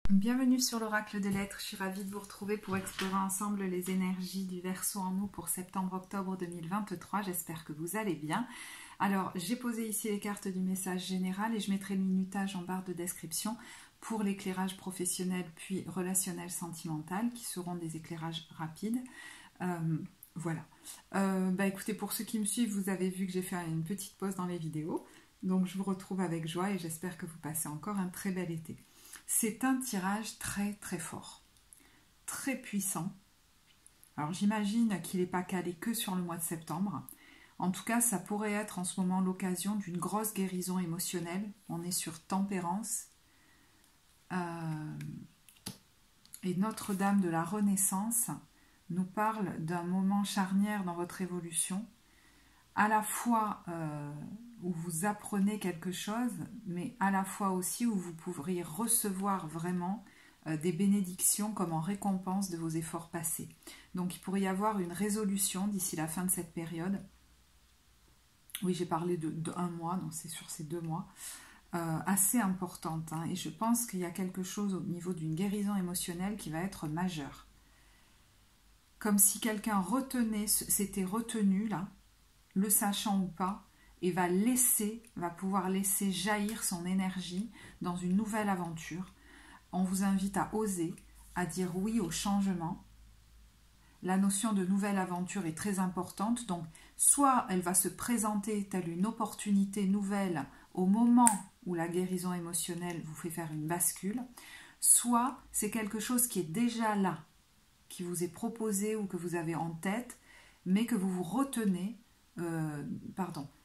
Bienvenue sur l'Oracle des Lettres, je suis ravie de vous retrouver pour explorer ensemble les énergies du Verseau en nous pour septembre-octobre 2023, j'espère que vous allez bien. Alors j'ai posé ici les cartes du message général et je mettrai le minutage en barre de description pour l'éclairage professionnel puis relationnel sentimental qui seront des éclairages rapides. Voilà. Écoutez, pour ceux qui me suivent, vous avez vu que j'ai fait une petite pause dans les vidéos, donc je vous retrouve avec joie et j'espère que vous passez encore un très bel été. C'est un tirage très très fort, très puissant. Alors j'imagine qu'il n'est pas calé que sur le mois de septembre. En tout cas, ça pourrait être en ce moment l'occasion d'une grosse guérison émotionnelle. On est sur Tempérance. Et Notre-Dame de la Renaissance nous parle d'un moment charnière dans votre évolution. À la fois où vous apprenez quelque chose, mais à la fois aussi où vous pourriez recevoir vraiment des bénédictions comme en récompense de vos efforts passés. Donc il pourrait y avoir une résolution d'ici la fin de cette période. Oui, j'ai parlé de un mois, donc c'est sur ces 2 mois, assez importante. Et je pense qu'il y a quelque chose au niveau d'une guérison émotionnelle qui va être majeure. Comme si quelqu'un s'était retenu là, le sachant ou pas, et va pouvoir laisser jaillir son énergie dans une nouvelle aventure. On vous invite à oser, à dire oui au changement. La notion de nouvelle aventure est très importante, donc soit elle va se présenter telle une opportunité nouvelle au moment où la guérison émotionnelle vous fait faire une bascule, soit c'est quelque chose qui est déjà là, qui vous est proposé ou que vous avez en tête, mais que vous vous retenez,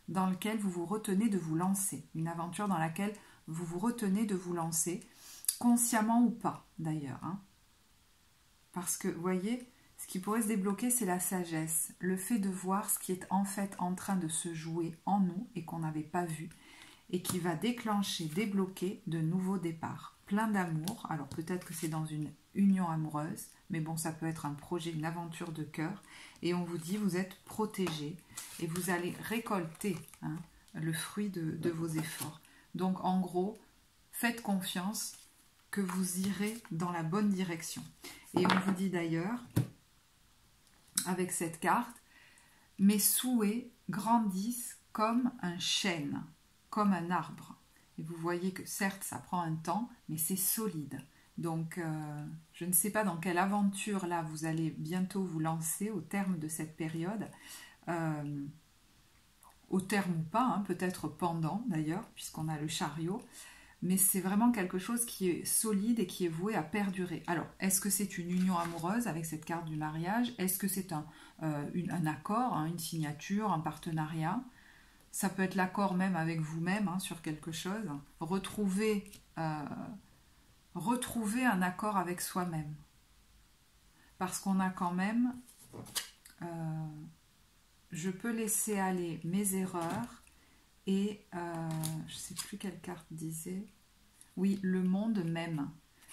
dans lequel vous vous retenez de vous lancer. Une aventure dans laquelle vous vous retenez de vous lancer, consciemment ou pas d'ailleurs. Parce que, vous voyez, ce qui pourrait se débloquer, c'est la sagesse. Le fait de voir ce qui est en fait en train de se jouer en nous et qu'on n'avait pas vu. Et qui va déclencher, débloquer de nouveaux départs. Plein d'amour. Alors peut-être que c'est dans une union amoureuse, mais bon, ça peut être un projet, une aventure de cœur. Et on vous dit, vous êtes protégé et vous allez récolter le fruit de vos efforts. Donc en gros, faites confiance que vous irez dans la bonne direction. Et on vous dit d'ailleurs, avec cette carte, mes souhaits grandissent comme un chêne, comme un arbre. Et vous voyez que certes, ça prend un temps, mais c'est solide. Donc, je ne sais pas dans quelle aventure là vous allez bientôt vous lancer au terme de cette période. Au terme ou pas, peut-être pendant d'ailleurs, puisqu'on a le chariot. Mais c'est vraiment quelque chose qui est solide et qui est voué à perdurer. Alors, est-ce que c'est une union amoureuse avec cette carte du mariage? Est-ce que c'est un accord, une signature, un partenariat? Ça peut être l'accord même avec vous-même sur quelque chose. Retrouver un accord avec soi-même. Parce qu'on a quand même... je peux laisser aller mes erreurs et... je ne sais plus quelle carte disait... Oui, le monde même.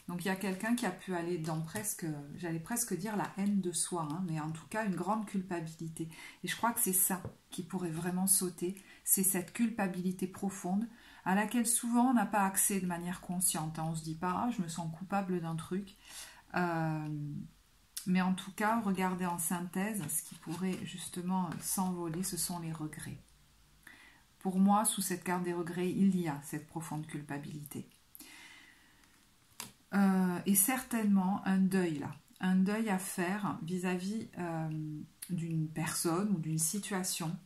Donc il y a quelqu'un qui a pu aller dans presque... J'allais presque dire la haine de soi, mais en tout cas une grande culpabilité. Et je crois que c'est ça qui pourrait vraiment sauter. C'est cette culpabilité profonde à laquelle souvent on n'a pas accès de manière consciente. On ne se dit pas « je me sens coupable d'un truc ». Mais en tout cas, regardez en synthèse, ce qui pourrait justement s'envoler, ce sont les regrets. Pour moi, sous cette carte des regrets, il y a cette profonde culpabilité. Et certainement un deuil là. Un deuil à faire vis-à-vis d'une personne ou d'une situation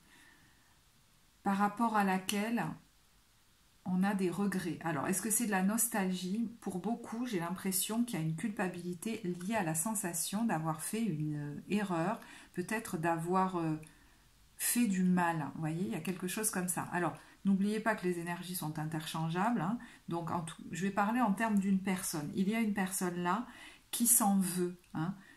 par rapport à laquelle on a des regrets. Alors, est-ce que c'est de la nostalgie? Pour beaucoup, j'ai l'impression qu'il y a une culpabilité liée à la sensation d'avoir fait une erreur, peut-être d'avoir fait du mal. Vous voyez, il y a quelque chose comme ça. Alors, n'oubliez pas que les énergies sont interchangeables. Donc, je vais parler en termes d'une personne. Il y a une personne là qui s'en veut.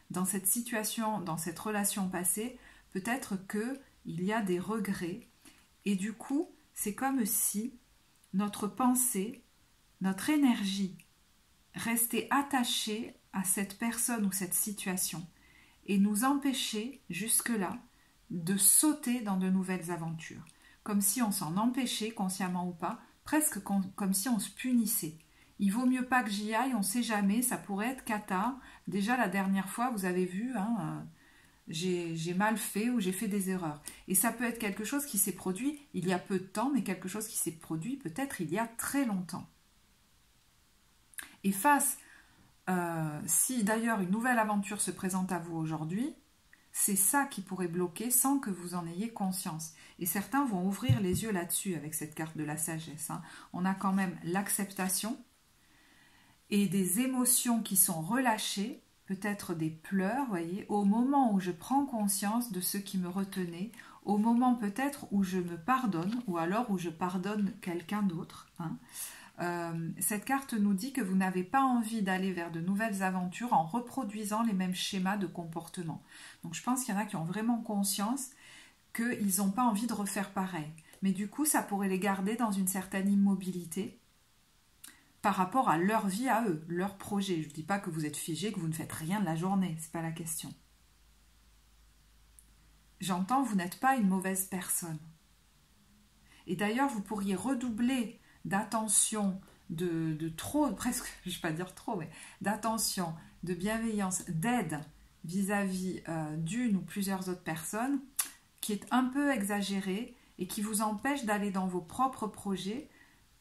Dans cette situation, dans cette relation passée, peut-être qu'il y a des regrets. Et du coup, c'est comme si notre pensée, notre énergie restait attachée à cette personne ou cette situation et nous empêchait jusque-là de sauter dans de nouvelles aventures. Comme si on s'en empêchait, consciemment ou pas, presque comme si on se punissait. Il vaut mieux pas que j'y aille, on ne sait jamais, ça pourrait être cata. Déjà la dernière fois, vous avez vu, hein, j'ai mal fait ou j'ai fait des erreurs. Et ça peut être quelque chose qui s'est produit il y a peu de temps, mais quelque chose qui s'est produit peut-être il y a très longtemps. Et si d'ailleurs une nouvelle aventure se présente à vous aujourd'hui, c'est ça qui pourrait bloquer sans que vous en ayez conscience. Et certains vont ouvrir les yeux là-dessus avec cette carte de la sagesse, hein. On a quand même l'acceptation et des émotions qui sont relâchées, peut-être des pleurs, voyez, au moment où je prends conscience de ce qui me retenait, au moment peut-être où je me pardonne, ou alors où je pardonne quelqu'un d'autre, hein. Cette carte nous dit que vous n'avez pas envie d'aller vers de nouvelles aventures en reproduisant les mêmes schémas de comportement. Donc je pense qu'il y en a qui ont vraiment conscience qu'ils n'ont pas envie de refaire pareil. Mais du coup, ça pourrait les garder dans une certaine immobilité par rapport à leur vie à eux, leur projet. Je ne dis pas que vous êtes figé, que vous ne faites rien de la journée, c'est pas la question. J'entends, vous n'êtes pas une mauvaise personne. Et d'ailleurs, vous pourriez redoubler d'attention, de trop, presque, je ne vais pas dire trop, mais d'attention, de bienveillance, d'aide vis-à-vis d'une ou plusieurs autres personnes, qui est un peu exagérée et qui vous empêche d'aller dans vos propres projets,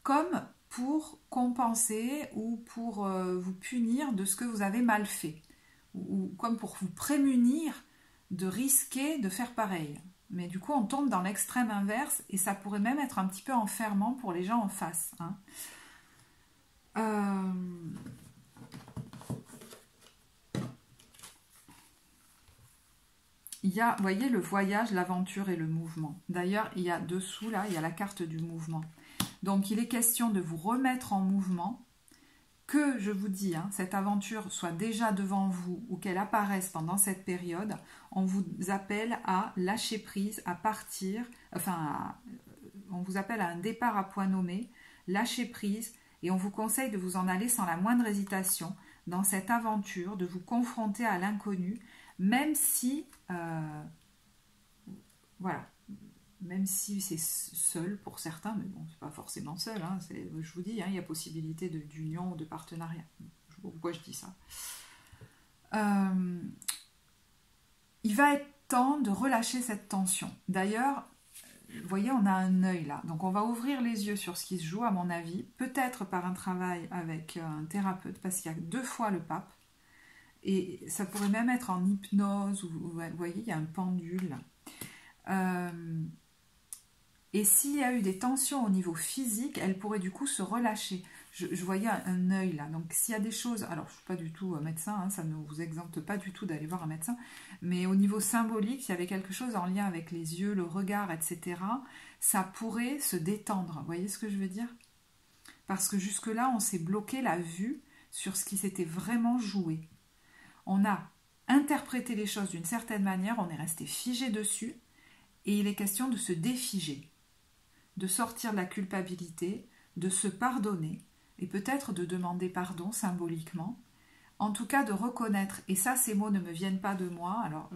comme pour compenser ou pour vous punir de ce que vous avez mal fait, ou comme pour vous prémunir de risquer de faire pareil. Mais du coup, on tombe dans l'extrême inverse et ça pourrait même être un petit peu enfermant pour les gens en face, hein. Il y a, vous voyez, le voyage, l'aventure et le mouvement. D'ailleurs, il y a dessous, là, il y a la carte du mouvement. Donc, il est question de vous remettre en mouvement, que, je vous dis, hein, cette aventure soit déjà devant vous ou qu'elle apparaisse pendant cette période. On vous appelle à lâcher prise, à partir, on vous appelle à un départ à point nommé, lâcher prise, et on vous conseille de vous en aller sans la moindre hésitation dans cette aventure, de vous confronter à l'inconnu, même si, voilà, même si c'est seul pour certains, mais bon, c'est pas forcément seul, hein, je vous dis, hein, il y a possibilité d'union ou de partenariat. Je sais pas pourquoi je dis ça. Il va être temps de relâcher cette tension. D'ailleurs, vous voyez, on a un œil là, donc on va ouvrir les yeux sur ce qui se joue, à mon avis, peut-être par un travail avec un thérapeute, parce qu'il y a 2 fois le pape, et ça pourrait même être en hypnose, ou vous voyez, il y a un pendule. Et s'il y a eu des tensions au niveau physique, elles pourraient du coup se relâcher. Je voyais un œil là, donc s'il y a des choses, alors je ne suis pas du tout médecin, hein, ça ne vous exempte pas du tout d'aller voir un médecin, mais au niveau symbolique, s'il y avait quelque chose en lien avec les yeux, le regard, etc., ça pourrait se détendre. Vous voyez ce que je veux dire? Parce que jusque-là, on s'est bloqué la vue sur ce qui s'était vraiment joué. On a interprété les choses d'une certaine manière, on est resté figé dessus, et il est question de se défiger, de sortir de la culpabilité, de se pardonner, et peut-être de demander pardon symboliquement, en tout cas de reconnaître, et ça ces mots ne me viennent pas de moi, alors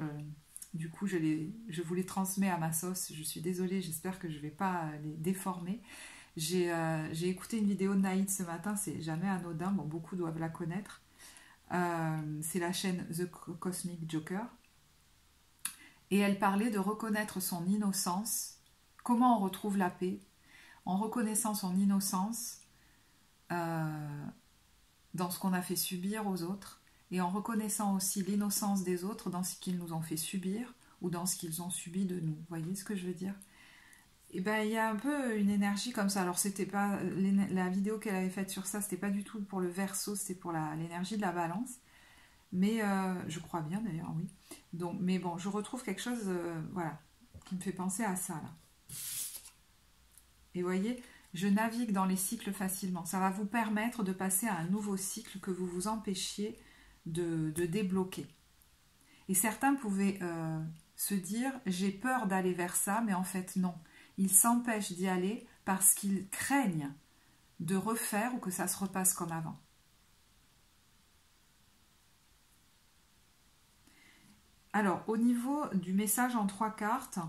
du coup je vous les transmets à ma sauce, je suis désolée, j'espère que je ne vais pas les déformer. J'ai écouté une vidéo de Naïd ce matin, c'est jamais anodin, bon, beaucoup doivent la connaître, c'est la chaîne The Cosmic Joker, et elle parlait de reconnaître son innocence, comment on retrouve la paix, en reconnaissant son innocence dans ce qu'on a fait subir aux autres, et en reconnaissant aussi l'innocence des autres dans ce qu'ils nous ont fait subir, ou dans ce qu'ils ont subi de nous. Vous voyez ce que je veux dire? Et ben il y a un peu une énergie comme ça. Alors c'était pas la vidéo qu'elle avait faite sur ça, c'était pas du tout pour le Verseau, c'était pour l'énergie de la Balance. Mais je crois bien d'ailleurs, oui. Donc, mais bon, je retrouve quelque chose, voilà, qui me fait penser à ça là. Et vous voyez, je navigue dans les cycles facilement. Ça va vous permettre de passer à un nouveau cycle que vous vous empêchiez de débloquer. Et certains pouvaient se dire, j'ai peur d'aller vers ça, mais en fait non. Ils s'empêchent d'y aller parce qu'ils craignent de refaire ou que ça se repasse comme avant. Alors, au niveau du message en 3 cartes,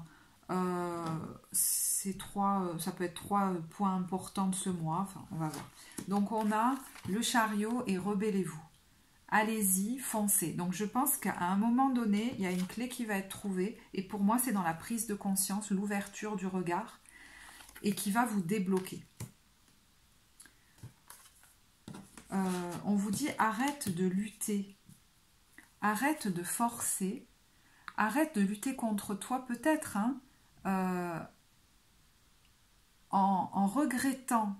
Ça peut être 3 points importants de ce mois. Enfin, on va voir. Donc, on a le chariot et rebellez-vous. Allez-y, foncez. Donc, je pense qu'à un moment donné, il y a une clé qui va être trouvée. Et pour moi, c'est dans la prise de conscience, l'ouverture du regard et qui va vous débloquer. On vous dit arrête de lutter. Arrête de forcer. Arrête de lutter contre toi, peut-être, hein, en regrettant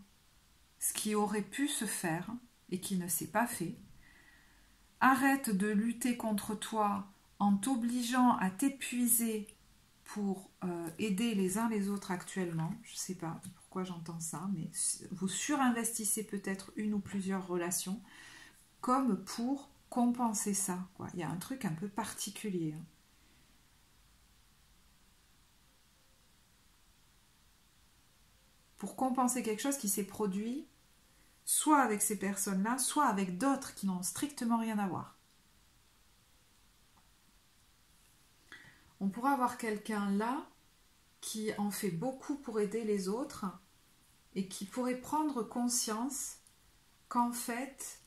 ce qui aurait pu se faire et qui ne s'est pas fait. Arrête de lutter contre toi en t'obligeant à t'épuiser pour aider les uns les autres actuellement. Je ne sais pas pourquoi j'entends ça, mais vous surinvestissez peut-être une ou plusieurs relations comme pour compenser ça, quoi. Il y a un truc un peu particulier. Pour compenser quelque chose qui s'est produit soit avec ces personnes-là, soit avec d'autres qui n'ont strictement rien à voir. On pourra avoir quelqu'un là qui en fait beaucoup pour aider les autres et qui pourrait prendre conscience qu'en fait,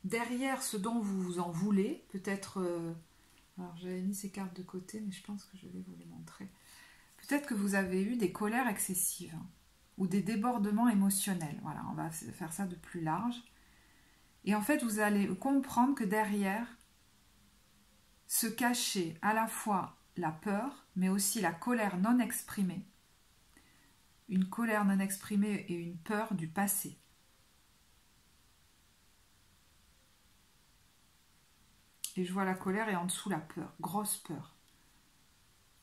derrière ce dont vous vous en voulez, peut-être... alors j'avais mis ces cartes de côté, mais je pense que je vais vous les montrer. Peut-être que vous avez eu des colères excessives ou des débordements émotionnels. Voilà, on va faire ça de plus large. Et en fait, vous allez comprendre que derrière se cachait à la fois la peur, mais aussi la colère non exprimée. Une colère non exprimée et une peur du passé. Et je vois la colère et en dessous la peur, grosse peur.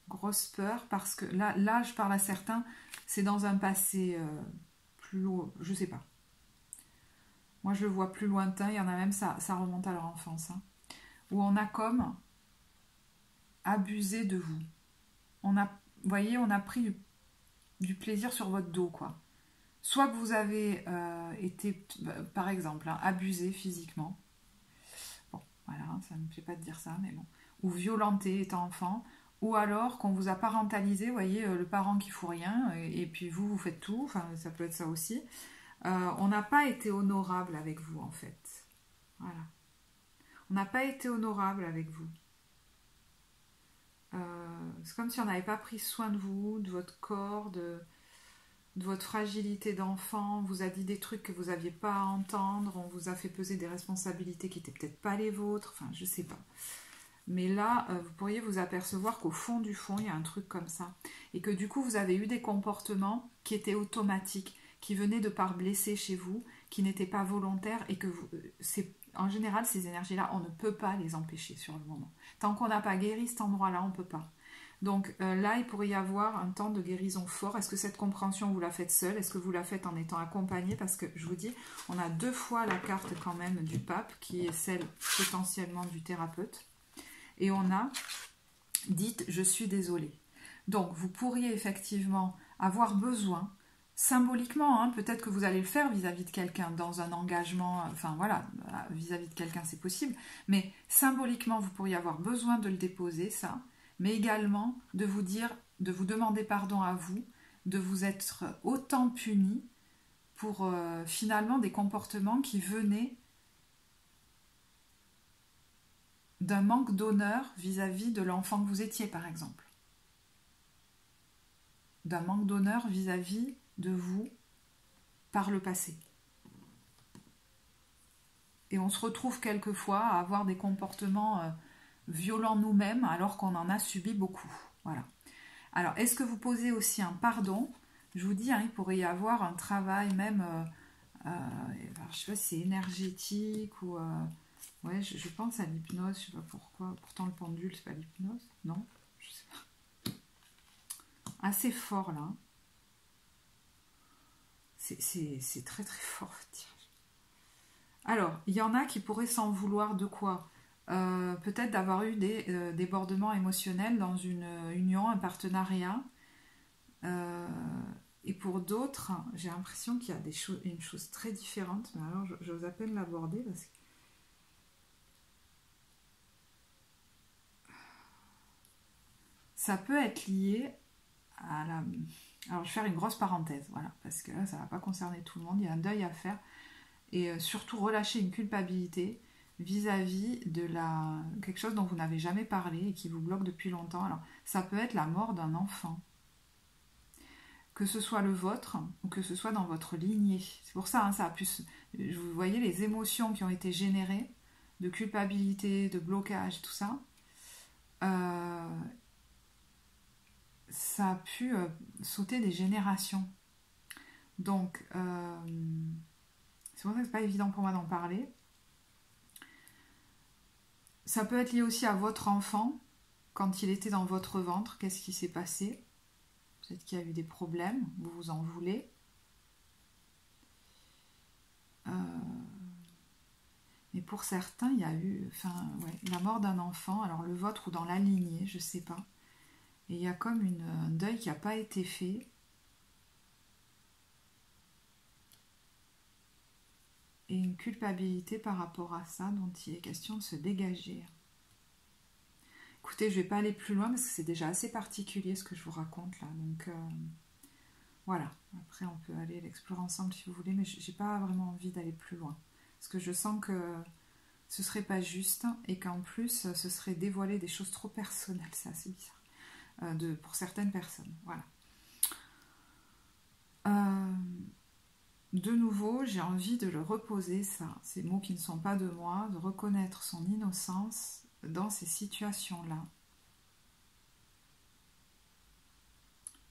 Grosse peur parce que là je parle à certains, c'est dans un passé plus lourd, je sais pas. Moi je le vois plus lointain, il y en a même, ça remonte à leur enfance. Hein, où on a comme abusé de vous. Vous voyez, on a pris du plaisir sur votre dos, quoi. Soit que vous avez été, par exemple, hein, abusé physiquement. Bon, voilà, ça ne me plaît pas de dire ça, mais bon. Ou violenté étant enfant. Ou alors qu'on vous a parentalisé, vous voyez, le parent qui fout rien, et puis vous faites tout, enfin ça peut être ça aussi. On n'a pas été honorable avec vous en fait. Voilà. On n'a pas été honorable avec vous. C'est comme si on n'avait pas pris soin de vous, de votre corps, de votre fragilité d'enfant. On vous a dit des trucs que vous n'aviez pas à entendre, on vous a fait peser des responsabilités qui n'étaient peut-être pas les vôtres, enfin je sais pas. Mais là, vous pourriez vous apercevoir qu'au fond du fond, il y a un truc comme ça. Et que du coup, vous avez eu des comportements qui étaient automatiques, qui venaient de par blesser chez vous, qui n'étaient pas volontaires et que en général, ces énergies-là, on ne peut pas les empêcher sur le moment. Tant qu'on n'a pas guéri cet endroit-là, on ne peut pas. Donc là, il pourrait y avoir un temps de guérison fort. Est-ce que cette compréhension, vous la faites seule? Est-ce que vous la faites en étant accompagné? Parce que je vous dis, on a 2 fois la carte quand même du pape, qui est celle potentiellement du thérapeute. Et on a « dites je suis désolée ». Donc vous pourriez effectivement avoir besoin, symboliquement, hein, peut-être que vous allez le faire vis-à-vis de quelqu'un dans un engagement, enfin voilà, vis-à-vis de quelqu'un c'est possible, mais symboliquement vous pourriez avoir besoin de le déposer, ça, mais également de vous dire, de vous demander pardon à vous, de vous être autant puni pour finalement des comportements qui venaient d'un manque d'honneur vis-à-vis de l'enfant que vous étiez, par exemple. D'un manque d'honneur vis-à-vis de vous par le passé. Et on se retrouve quelquefois à avoir des comportements violents nous-mêmes alors qu'on en a subi beaucoup. Voilà. Alors, est-ce que vous posez aussi un pardon? Je vous dis, hein, il pourrait y avoir un travail même, alors, je sais pas si c'est énergétique ou... ouais, je pense à l'hypnose, je sais pas pourquoi. Pourtant, le pendule, c'est pas l'hypnose. Non, je sais pas. Assez fort, là. C'est très, très fort, le tirage. Alors, il y en a qui pourraient s'en vouloir de quoi? Peut-être d'avoir eu des débordements émotionnels dans une union, un partenariat. Et pour d'autres, j'ai l'impression qu'il y a une chose très différente. Mais alors, j'ose à peine l'aborder parce que ça peut être lié à la... Alors je vais faire une grosse parenthèse, voilà, parce que là ça ne va pas concerner tout le monde, il y a un deuil à faire, et surtout relâcher une culpabilité vis-à-vis de quelque chose dont vous n'avez jamais parlé et qui vous bloque depuis longtemps. Alors ça peut être la mort d'un enfant, que ce soit le vôtre ou que ce soit dans votre lignée. C'est pour ça, hein, ça a pu... Vous voyez les émotions qui ont été générées, de culpabilité, de blocage, tout ça. Ça a pu sauter des générations. Donc, c'est pour ça que c'est pas évident pour moi d'en parler. Ça peut être lié aussi à votre enfant, quand il était dans votre ventre, qu'est-ce qui s'est passé? Peut-être qu'il y a eu des problèmes, vous vous en voulez. Mais pour certains, il y a eu la mort d'un enfant, alors le vôtre ou dans la lignée, je ne sais pas. Et il y a comme un deuil qui n'a pas été fait. Et une culpabilité par rapport à ça, dont il est question de se dégager. Écoutez, je ne vais pas aller plus loin parce que c'est déjà assez particulier ce que je vous raconte là. Donc voilà, après on peut aller l'explorer ensemble si vous voulez, mais je n'ai pas vraiment envie d'aller plus loin. Parce que je sens que ce serait pas juste et qu'en plus ce serait dévoiler des choses trop personnelles, c'est assez bizarre pour certaines personnes. Voilà. De nouveau, j'ai envie de le reposer, ça, ces mots qui ne sont pas de moi, de reconnaître son innocence dans ces situations-là.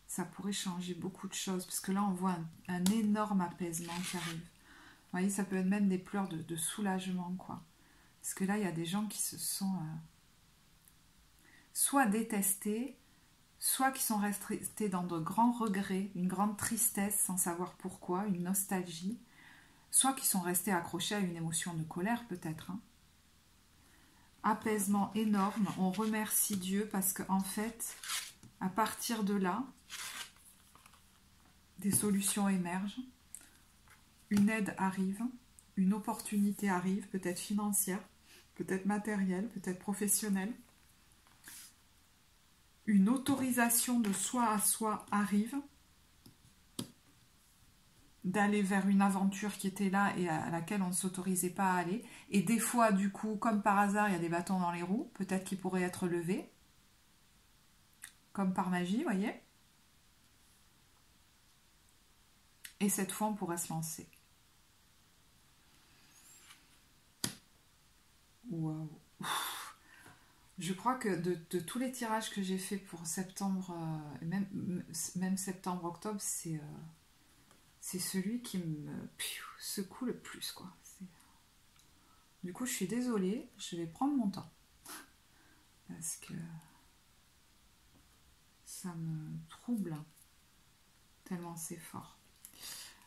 Ça pourrait changer beaucoup de choses, parce que là, on voit un énorme apaisement qui arrive. Vous voyez, ça peut être même des pleurs de soulagement, quoi. Parce que là, il y a des gens qui se sont soit détestés, soit qui sont restés dans de grands regrets, une grande tristesse sans savoir pourquoi, une nostalgie, soit qui sont restés accrochés à une émotion de colère peut-être. Hein. Apaisement énorme, on remercie Dieu parce qu'en fait, à partir de là, des solutions émergent, une aide arrive, une opportunité arrive, peut-être financière, peut-être matérielle, peut-être professionnelle. Une autorisation de soi à soi arrive, d'aller vers une aventure qui était là et à laquelle on ne s'autorisait pas à aller. Et des fois, du coup, comme par hasard, il y a des bâtons dans les roues, peut-être qu'ils pourraient être levés, comme par magie, vous voyez. Et cette fois, on pourrait se lancer. Waouh! Je crois que de tous les tirages que j'ai fait pour septembre, même septembre-octobre, c'est celui qui me secoue le plus, quoi. Du coup, je suis désolée, je vais prendre mon temps. Parce que ça me trouble tellement c'est fort.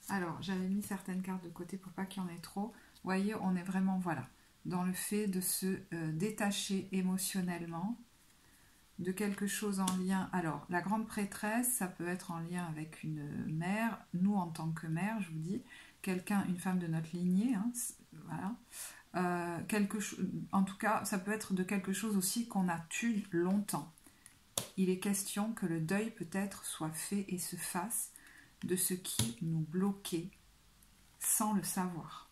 Alors, j'avais mis certaines cartes de côté pour pas qu'il y en ait trop. Vous voyez, on est vraiment, voilà, dans le fait de se détacher émotionnellement de quelque chose en lien. Alors, la grande prêtresse, ça peut être en lien avec une mère. Nous, en tant que mère, je vous dis, une femme de notre lignée, hein, voilà. En tout cas, ça peut être de quelque chose aussi qu'on a tué longtemps. Il est question que le deuil peut-être soit fait et se fasse de ce qui nous bloquait sans le savoir.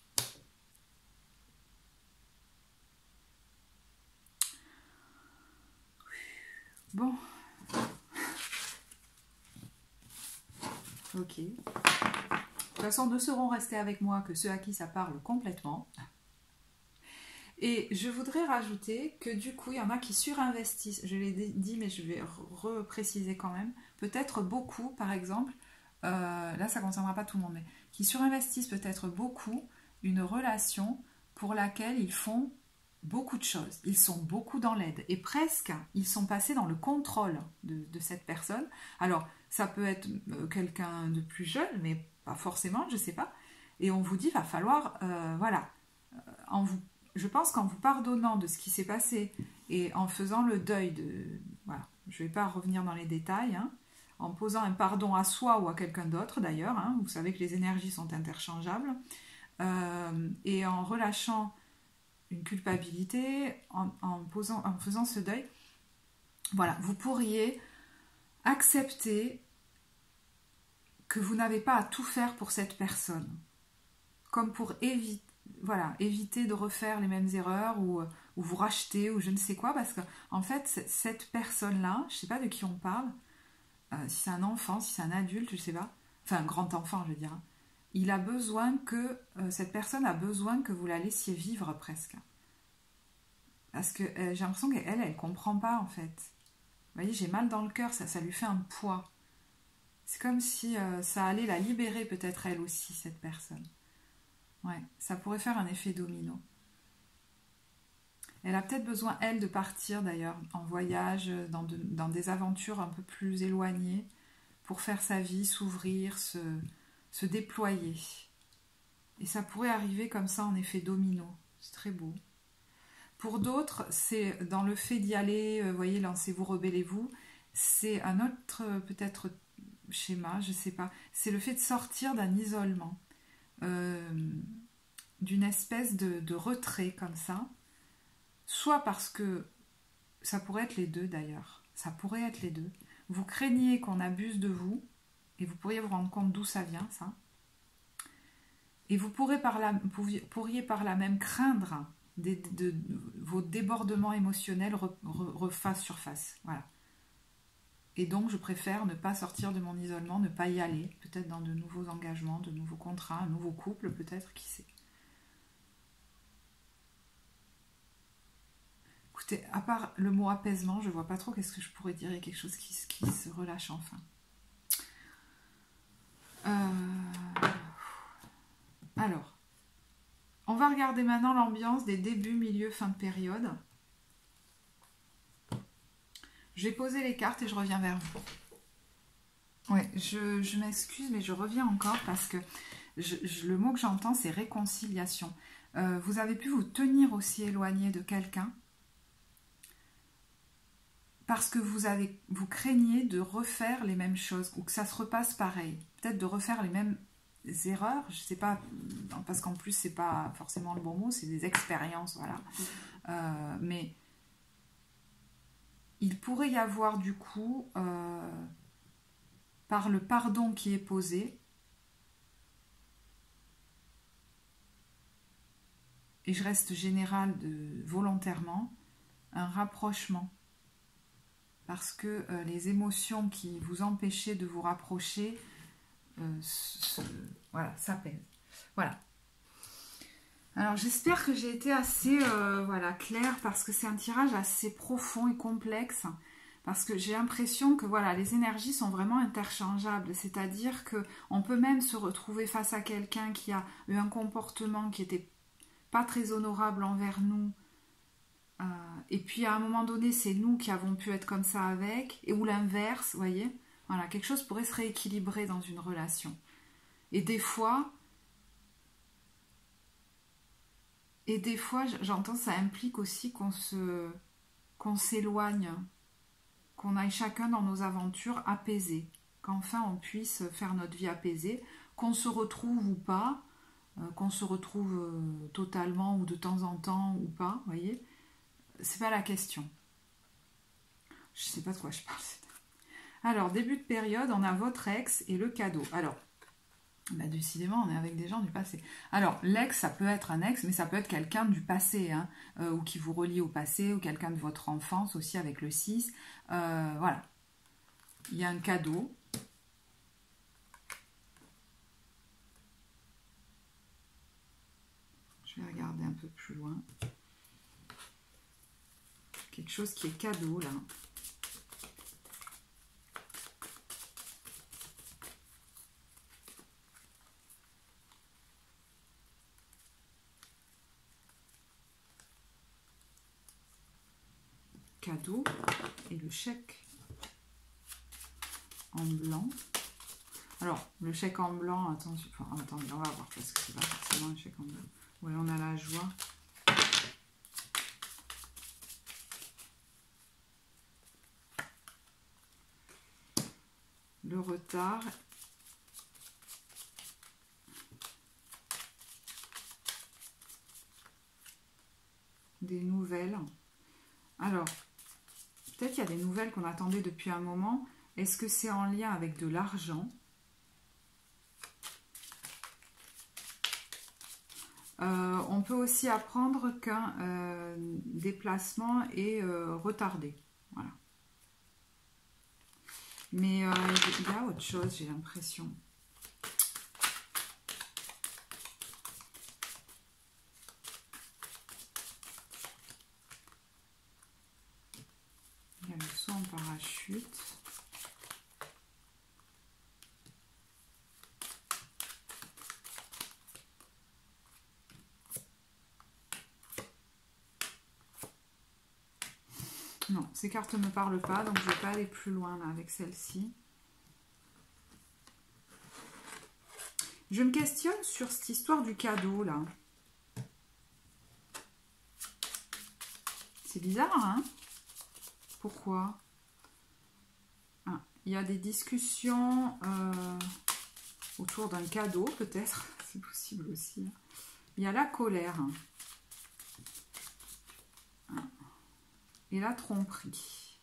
Bon. Ok. De toute façon, ne seront restés avec moi que ceux à qui ça parle complètement. Et je voudrais rajouter que du coup, il y en a qui surinvestissent. Je l'ai dit, mais je vais repréciser quand même. Peut-être beaucoup, par exemple, là ça ne concernera pas tout le monde, mais qui surinvestissent peut-être beaucoup une relation pour laquelle ils font beaucoup de choses. Ils sont beaucoup dans l'aide. Et presque, ils sont passés dans le contrôle de cette personne. Alors, ça peut être quelqu'un de plus jeune, mais pas forcément, je ne sais pas. Et on vous dit, va falloir, voilà, je pense qu'en vous pardonnant de ce qui s'est passé et en faisant le deuil voilà, je ne vais pas revenir dans les détails, hein, en posant un pardon à soi ou à quelqu'un d'autre d'ailleurs, hein, vous savez que les énergies sont interchangeables, et en relâchant une culpabilité, en faisant ce deuil, voilà, vous pourriez acceptez que vous n'avez pas à tout faire pour cette personne. Comme pour éviter de refaire les mêmes erreurs ou vous racheter ou je ne sais quoi. Parce que, en fait, cette personne-là, je ne sais pas de qui on parle, si c'est un enfant, si c'est un adulte, je ne sais pas, enfin un grand enfant, je veux dire, hein, il a besoin que, cette personne a besoin que vous la laissiez vivre presque. Parce que j'ai l'impression qu'elle, elle comprend pas en fait. Vous voyez, j'ai mal dans le cœur, ça lui fait un poids. C'est comme si ça allait la libérer peut-être elle aussi, cette personne. Ouais, ça pourrait faire un effet domino. Elle a peut-être besoin, elle, de partir d'ailleurs en voyage, dans des aventures un peu plus éloignées, pour faire sa vie, s'ouvrir, se déployer. Et ça pourrait arriver comme ça en effet domino. C'est très beau. Pour d'autres, c'est dans le fait d'y aller, voyez, lancez-vous, rebellez-vous. C'est un autre, peut-être, schéma, je ne sais pas. C'est le fait de sortir d'un isolement, d'une espèce de retrait comme ça. Soit parce que, ça pourrait être les deux d'ailleurs, ça pourrait être les deux. Vous craignez qu'on abuse de vous, et vous pourriez vous rendre compte d'où ça vient, ça. Et vous pourriez par là même craindre vos débordements émotionnels refassent surface. Voilà. Et donc, je préfère ne pas sortir de mon isolement, ne pas y aller, peut-être dans de nouveaux engagements, de nouveaux contrats, un nouveau couple, peut-être, qui sait. Écoutez, à part le mot apaisement, je vois pas trop qu'est-ce que je pourrais dire, quelque chose qui se relâche enfin. Alors, on va regarder maintenant l'ambiance des débuts, milieu, fin de période. Je vais poser les cartes et je reviens vers vous. Ouais, je m'excuse, mais je reviens encore parce que le mot que j'entends, c'est réconciliation. Vous avez pu vous tenir aussi éloigné de quelqu'un parce que vous craignez de refaire les mêmes choses ou que ça se repasse pareil. Peut-être de refaire les mêmes erreurs, je sais pas, parce qu'en plus, c'est pas forcément le bon mot, c'est des expériences, voilà. Mais il pourrait y avoir du coup, par le pardon qui est posé, et je reste générale volontairement, un rapprochement. Parce que les émotions qui vous empêchaient de vous rapprocher, voilà, ça pèse. Voilà. Alors j'espère que j'ai été assez claire parce que c'est un tirage assez profond et complexe. Parce que j'ai l'impression que voilà, les énergies sont vraiment interchangeables. C'est-à-dire qu'on peut même se retrouver face à quelqu'un qui a eu un comportement qui n'était pas très honorable envers nous. Et puis à un moment donné, c'est nous qui avons pu être comme ça avec, ou l'inverse, vous voyez. Voilà, quelque chose pourrait se rééquilibrer dans une relation. Et des fois, j'entends, ça implique aussi qu'on s'éloigne, qu'on aille chacun dans nos aventures apaisées, qu'enfin on puisse faire notre vie apaisée, qu'on se retrouve ou pas, qu'on se retrouve totalement ou de temps en temps ou pas, vous voyez. C'est pas la question. Je sais pas de quoi je parle. Alors, début de période, on a votre ex et le cadeau. Alors, bah, décidément, on est avec des gens du passé. Alors, l'ex, ça peut être un ex, mais ça peut être quelqu'un du passé, hein, ou qui vous relie au passé, ou quelqu'un de votre enfance aussi avec le 6. Voilà. Il y a un cadeau. Je vais regarder un peu plus loin. Quelque chose qui est cadeau, là. Cadeau et le chèque en blanc. Alors, le chèque en blanc, attention, enfin, attendez, on va voir parce que c'est pas forcément un chèque en blanc. Oui, on a la joie. Le retard. Des nouvelles. Alors, peut-être qu'il y a des nouvelles qu'on attendait depuis un moment. Est-ce que c'est en lien avec de l'argent? On peut aussi apprendre qu'un déplacement est retardé. Voilà. Mais il y a autre chose, j'ai l'impression. Il y a le saut en parachute. Non, ces cartes ne me parlent pas, donc je ne vais pas aller plus loin là avec celle-ci. Je me questionne sur cette histoire du cadeau là. C'est bizarre, hein? Pourquoi? Ah, il y a des discussions autour d'un cadeau, peut-être. C'est possible aussi. Il y a la colère. Et la tromperie.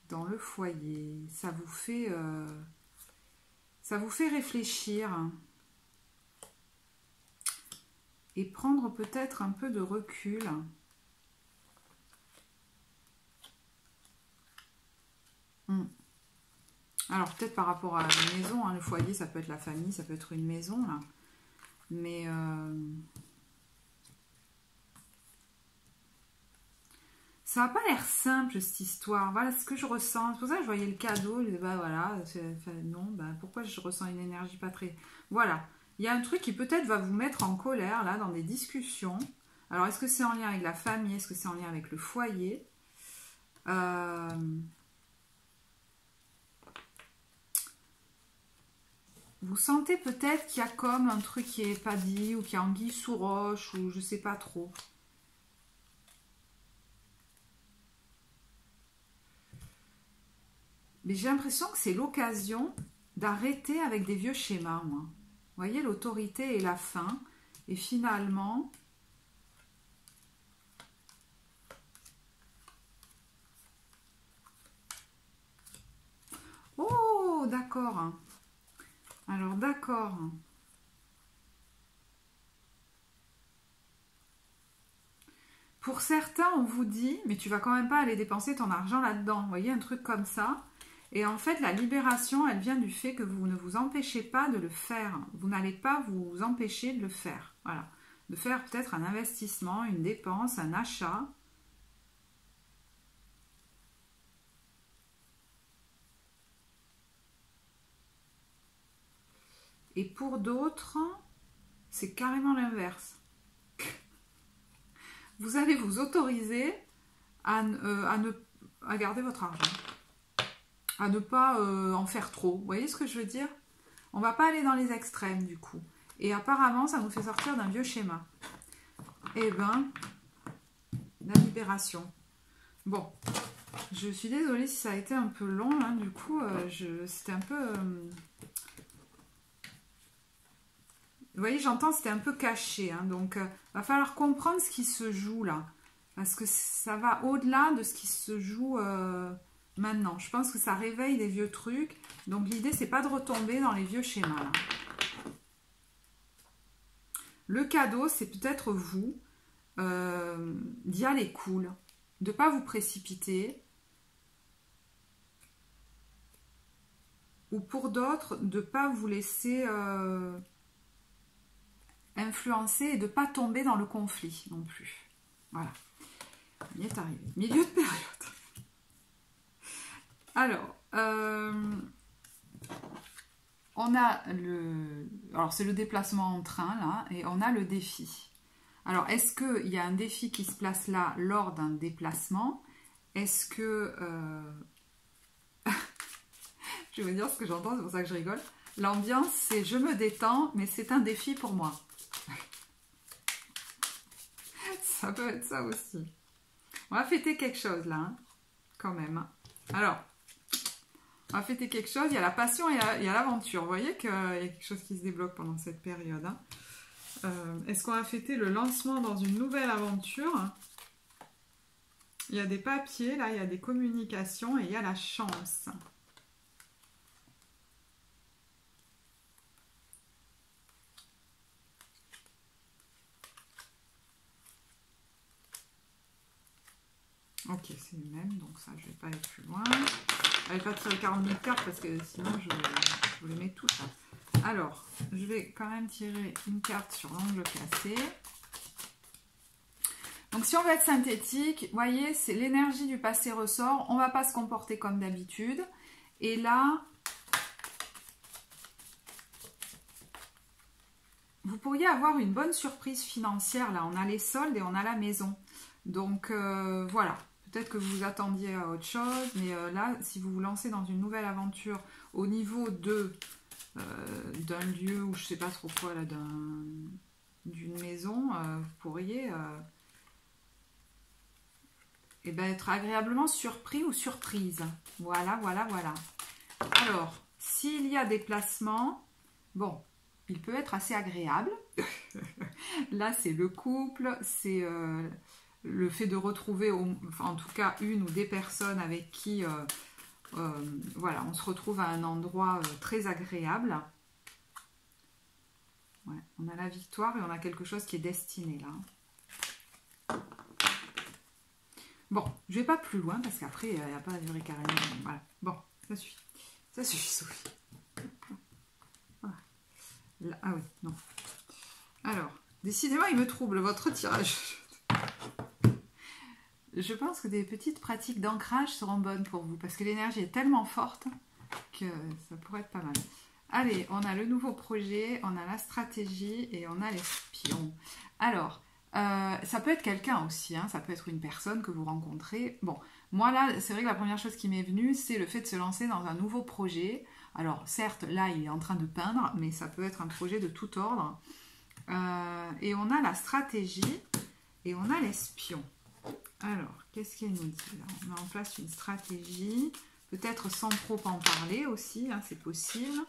Dans le foyer. Ça vous fait réfléchir. Et prendre peut-être un peu de recul. Alors peut-être par rapport à une maison, hein, le foyer ça peut être la famille, ça peut être une maison là. Mais ça n'a pas l'air simple cette histoire. Voilà ce que je ressens. C'est pour ça que je voyais le cadeau. Je disais, bah voilà, non, bah pourquoi je ressens une énergie pas très. Voilà. Il y a un truc qui peut-être va vous mettre en colère là dans des discussions. Alors est-ce que c'est en lien avec la famille? Est-ce que c'est en lien avec le foyer? Vous sentez peut-être qu'il y a comme un truc qui n'est pas dit, ou qu'il y a anguille sous roche, ou je sais pas trop. Mais j'ai l'impression que c'est l'occasion d'arrêter avec des vieux schémas, moi. Vous voyez, l'autorité et la fin. Et finalement... Oh, d'accord. Alors, d'accord. Pour certains, on vous dit, mais tu vas quand même pas aller dépenser ton argent là-dedans. Vous voyez, un truc comme ça. Et en fait, la libération, elle vient du fait que vous ne vous empêchez pas de le faire. Vous n'allez pas vous empêcher de le faire. Voilà. De faire peut-être un investissement, une dépense, un achat. Et pour d'autres, c'est carrément l'inverse. Vous allez vous autoriser à garder votre argent. À ne pas en faire trop. Vous voyez ce que je veux dire? On va pas aller dans les extrêmes du coup. Et apparemment, ça nous fait sortir d'un vieux schéma. Eh ben, la libération. Bon, je suis désolée si ça a été un peu long. Hein, du coup, c'était un peu... Vous voyez, j'entends, c'était un peu caché. Hein, donc, va falloir comprendre ce qui se joue là. Parce que ça va au-delà de ce qui se joue maintenant. Je pense que ça réveille des vieux trucs. Donc, l'idée, c'est pas de retomber dans les vieux schémas. Là. Le cadeau, c'est peut-être vous d'y aller cool. De ne pas vous précipiter. Ou pour d'autres, de ne pas vous laisser... influencer et de ne pas tomber dans le conflit non plus. Voilà. Il est arrivé. Milieu de période. Alors, on a le... Alors, c'est le déplacement en train, là, et on a le défi. Alors, est-ce qu'il y a un défi qui se place là lors d'un déplacement? Est-ce que... je vais vous dire ce que j'entends, c'est pour ça que je rigole. L'ambiance, c'est je me détends, mais c'est un défi pour moi. Ça peut être ça aussi. On va fêter quelque chose là, hein, quand même. Alors, on va fêter quelque chose. Il y a la passion et il y a l'aventure. Vous voyez qu'il y a quelque chose qui se débloque pendant cette période. Hein. Est-ce qu'on va fêter le lancement dans une nouvelle aventure? Il y a des papiers, là, il y a des communications et il y a la chance. Ok, c'est le même, donc ça, je vais pas aller plus loin. Je vais pas tirer 40 000 cartes parce que sinon, je vous les mets tout ça. Alors, je vais quand même tirer une carte sur l'angle cassé. Donc, si on veut être synthétique, vous voyez, c'est l'énergie du passé ressort. On ne va pas se comporter comme d'habitude. Et là, vous pourriez avoir une bonne surprise financière. Là, on a les soldes et on a la maison. Donc, voilà. Peut-être que vous vous attendiez à autre chose. Mais là, si vous vous lancez dans une nouvelle aventure au niveau d'un lieu ou je ne sais pas trop quoi, là, d'une maison, vous pourriez... et ben, être agréablement surpris ou surprise. Voilà, voilà, voilà. Alors, s'il y a des placements, bon, il peut être assez agréable. Là, c'est le couple, c'est le fait de retrouver, en tout cas, une ou des personnes avec qui, voilà, on se retrouve à un endroit très agréable. Ouais, on a la victoire et on a quelque chose qui est destiné, là. Bon, je ne vais pas plus loin parce qu'après, il n'y a pas à durer carrément. Voilà. Bon, ça suffit. Ça suffit, Sophie. Voilà. Là, ah oui, non. Alors, décidément, il me trouble votre tirage. Je pense que des petites pratiques d'ancrage seront bonnes pour vous parce que l'énergie est tellement forte que ça pourrait être pas mal. Allez, on a le nouveau projet, on a la stratégie et on a l'espion. Alors... ça peut être quelqu'un aussi, hein, ça peut être une personne que vous rencontrez. Bon, moi là, c'est vrai que la première chose qui m'est venue, c'est le fait de se lancer dans un nouveau projet. Alors certes, là, il est en train de peindre, mais ça peut être un projet de tout ordre. Et on a la stratégie et on a l'espion. Alors, qu'est-ce qu'il nous dit là? On met en place une stratégie, peut-être sans trop en parler aussi, hein, c'est possible.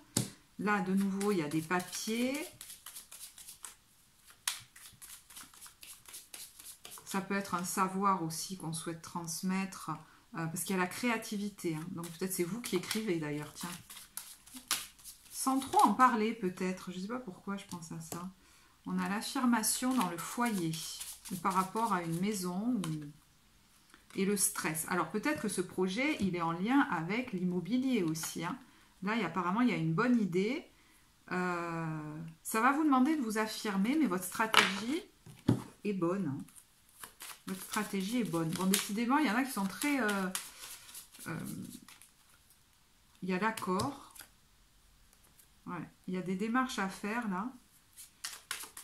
Là, de nouveau, il y a des papiers. Ça peut être un savoir aussi qu'on souhaite transmettre, parce qu'il y a la créativité. Hein. Donc peut-être c'est vous qui écrivez d'ailleurs, tiens. Sans trop en parler peut-être, je ne sais pas pourquoi je pense à ça. On a l'affirmation dans le foyer, ou par rapport à une maison, et le stress. Alors peut-être que ce projet, il est en lien avec l'immobilier aussi. Hein. Là, apparemment, il y a une bonne idée. Ça va vous demander de vous affirmer, mais votre stratégie est bonne. Hein. Votre stratégie est bonne. Bon, décidément, il y en a qui sont très... il y a l'accord. Ouais. Il y a des démarches à faire, là.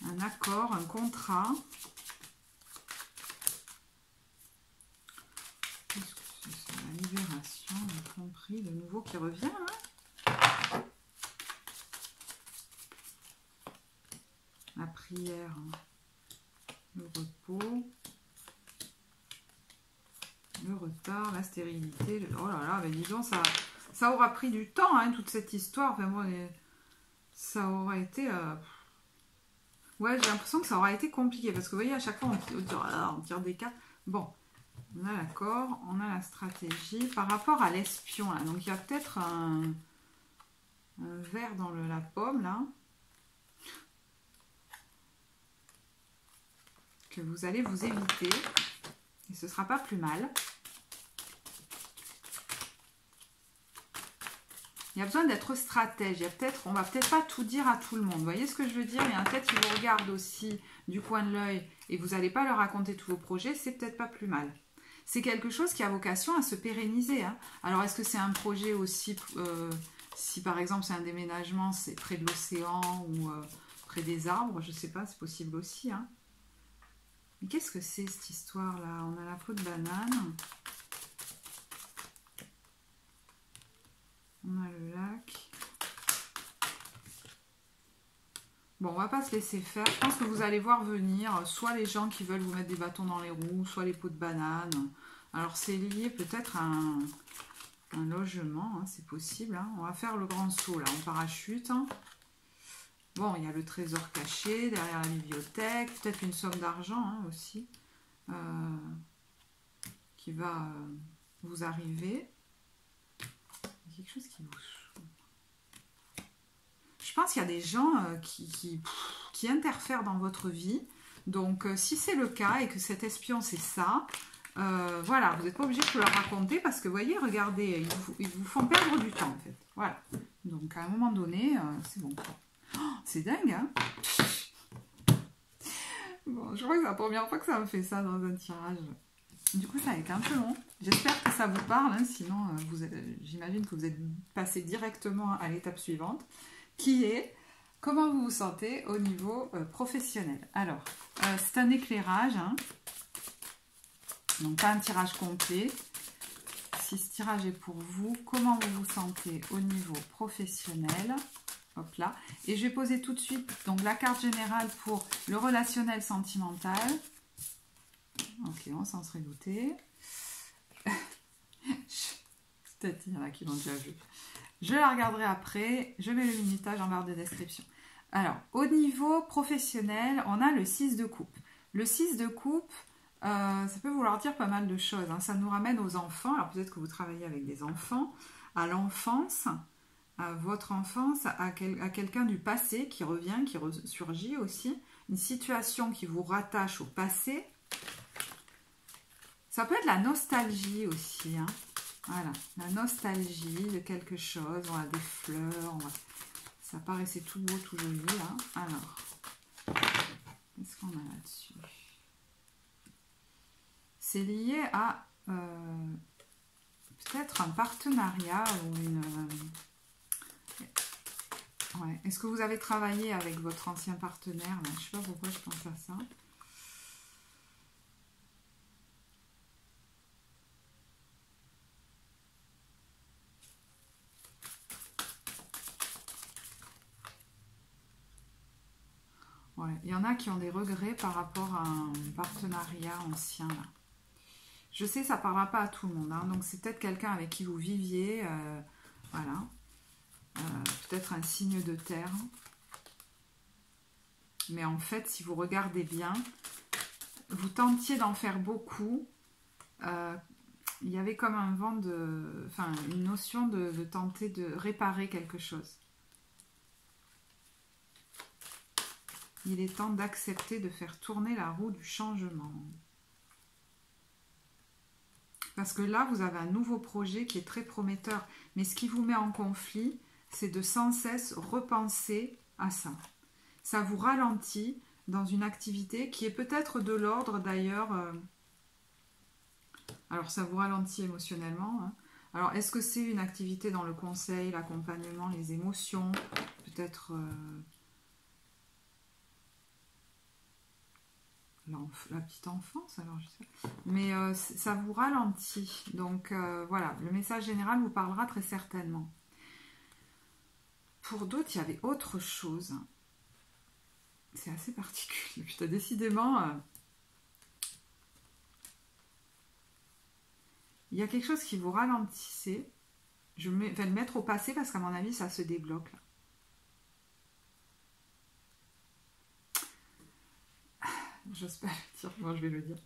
Un accord, un contrat. Qu'est-ce que c'est ça? La libération, on a compris, de nouveau qui revient, hein. La prière, hein. Le repos. Le retard, la stérilité. Oh là là, mais disons, ça aura pris du temps, hein, toute cette histoire. Enfin, bon, ça aura été... Ouais, j'ai l'impression que ça aura été compliqué. Parce que vous voyez, à chaque fois, on tire des cartes. Bon, on a l'accord, on a la stratégie. Par rapport à l'espion, là, donc il y a peut-être un verre dans la pomme, là. Que vous allez vous éviter. Et ce ne sera pas plus mal. Il y a besoin d'être stratège. On ne va peut-être pas tout dire à tout le monde. Vous voyez ce que je veux dire? Il y en a peut-être qui vous regardent aussi du coin de l'œil et vous n'allez pas leur raconter tous vos projets. C'est peut-être pas plus mal. C'est quelque chose qui a vocation à se pérenniser. Hein. Alors, est-ce que c'est un projet aussi... si par exemple c'est un déménagement, c'est près de l'océan ou près des arbres, je ne sais pas, c'est possible aussi. Hein. Mais qu'est-ce que c'est cette histoire-là? On a la peau de banane. On a le lac. Bon, on va pas se laisser faire. Je pense que vous allez voir venir soit les gens qui veulent vous mettre des bâtons dans les roues, soit les peaux de banane. Alors, c'est lié peut-être à un logement, hein, c'est possible. Hein. On va faire le grand saut, là, en parachute. Hein. Bon, il y a le trésor caché derrière la bibliothèque, peut-être une somme d'argent hein, aussi, qui va vous arriver. Il y a quelque chose qui vous... Je pense qu'il y a des gens qui interfèrent dans votre vie. Donc, si c'est le cas et que cet espion, c'est ça, voilà, vous n'êtes pas obligé de tout leur raconter parce que, vous voyez, regardez, ils vous font perdre du temps, en fait. Voilà. Donc, à un moment donné, c'est bon. Oh, c'est dingue, hein? Bon, je crois que c'est la première fois que ça me fait ça dans un tirage. Du coup, ça a été un peu long. J'espère que ça vous parle, hein, sinon, j'imagine que vous êtes passé directement à l'étape suivante, qui est comment vous vous sentez au niveau professionnel. Alors, c'est un éclairage, hein, donc pas un tirage complet. Si ce tirage est pour vous, comment vous vous sentez au niveau professionnel? Hop là. Et je vais poser tout de suite donc la carte générale pour le relationnel sentimental. Ok, on s'en serait douté. Peut-être il y en a qui l'ont déjà vu. Je la regarderai après. Je mets le minutage en barre de description. Alors, au niveau professionnel, on a le 6 de coupe. Le 6 de coupe, ça peut vouloir dire pas mal de choses, hein. Ça nous ramène aux enfants. Alors, peut-être que vous travaillez avec des enfants, à l'enfance, à votre enfance, à quelqu'un du passé qui revient, qui ressurgit aussi. Une situation qui vous rattache au passé. Ça peut être la nostalgie aussi, hein. Voilà, la nostalgie de quelque chose, voilà, des fleurs, ça paraissait tout beau, tout joli, là. Alors, qu'est-ce qu'on a là-dessus? C'est lié à peut-être un partenariat ou une... ouais. Est-ce que vous avez travaillé avec votre ancien partenaire là? Je ne sais pas pourquoi je pense à ça. Ouais, il y en a qui ont des regrets par rapport à un partenariat ancien. Là. Je sais, ça ne parlera pas à tout le monde. Hein, donc, c'est peut-être quelqu'un avec qui vous viviez. Voilà. Peut-être un signe de terre. Mais en fait, si vous regardez bien, vous tentiez d'en faire beaucoup. Il y avait comme un vent de... Enfin, une notion de tenter de réparer quelque chose. Il est temps d'accepter de faire tourner la roue du changement. Parce que là, vous avez un nouveau projet qui est très prometteur. Mais ce qui vous met en conflit, c'est de sans cesse repenser à ça. Ça vous ralentit dans une activité qui est peut-être de l'ordre d'ailleurs... alors, ça vous ralentit émotionnellement. Hein. Alors, est-ce que c'est une activité dans le conseil, l'accompagnement, les émotions? Peut-être... la petite enfance, alors je sais. Mais ça vous ralentit. Donc voilà, le message général vous parlera très certainement. Pour d'autres, il y avait autre chose. C'est assez particulier. Putain, décidément, il y a quelque chose qui vous ralentissait. Je vais le mettre au passé parce qu'à mon avis, ça se débloque là. J'ose pas le dire, moi je vais le dire.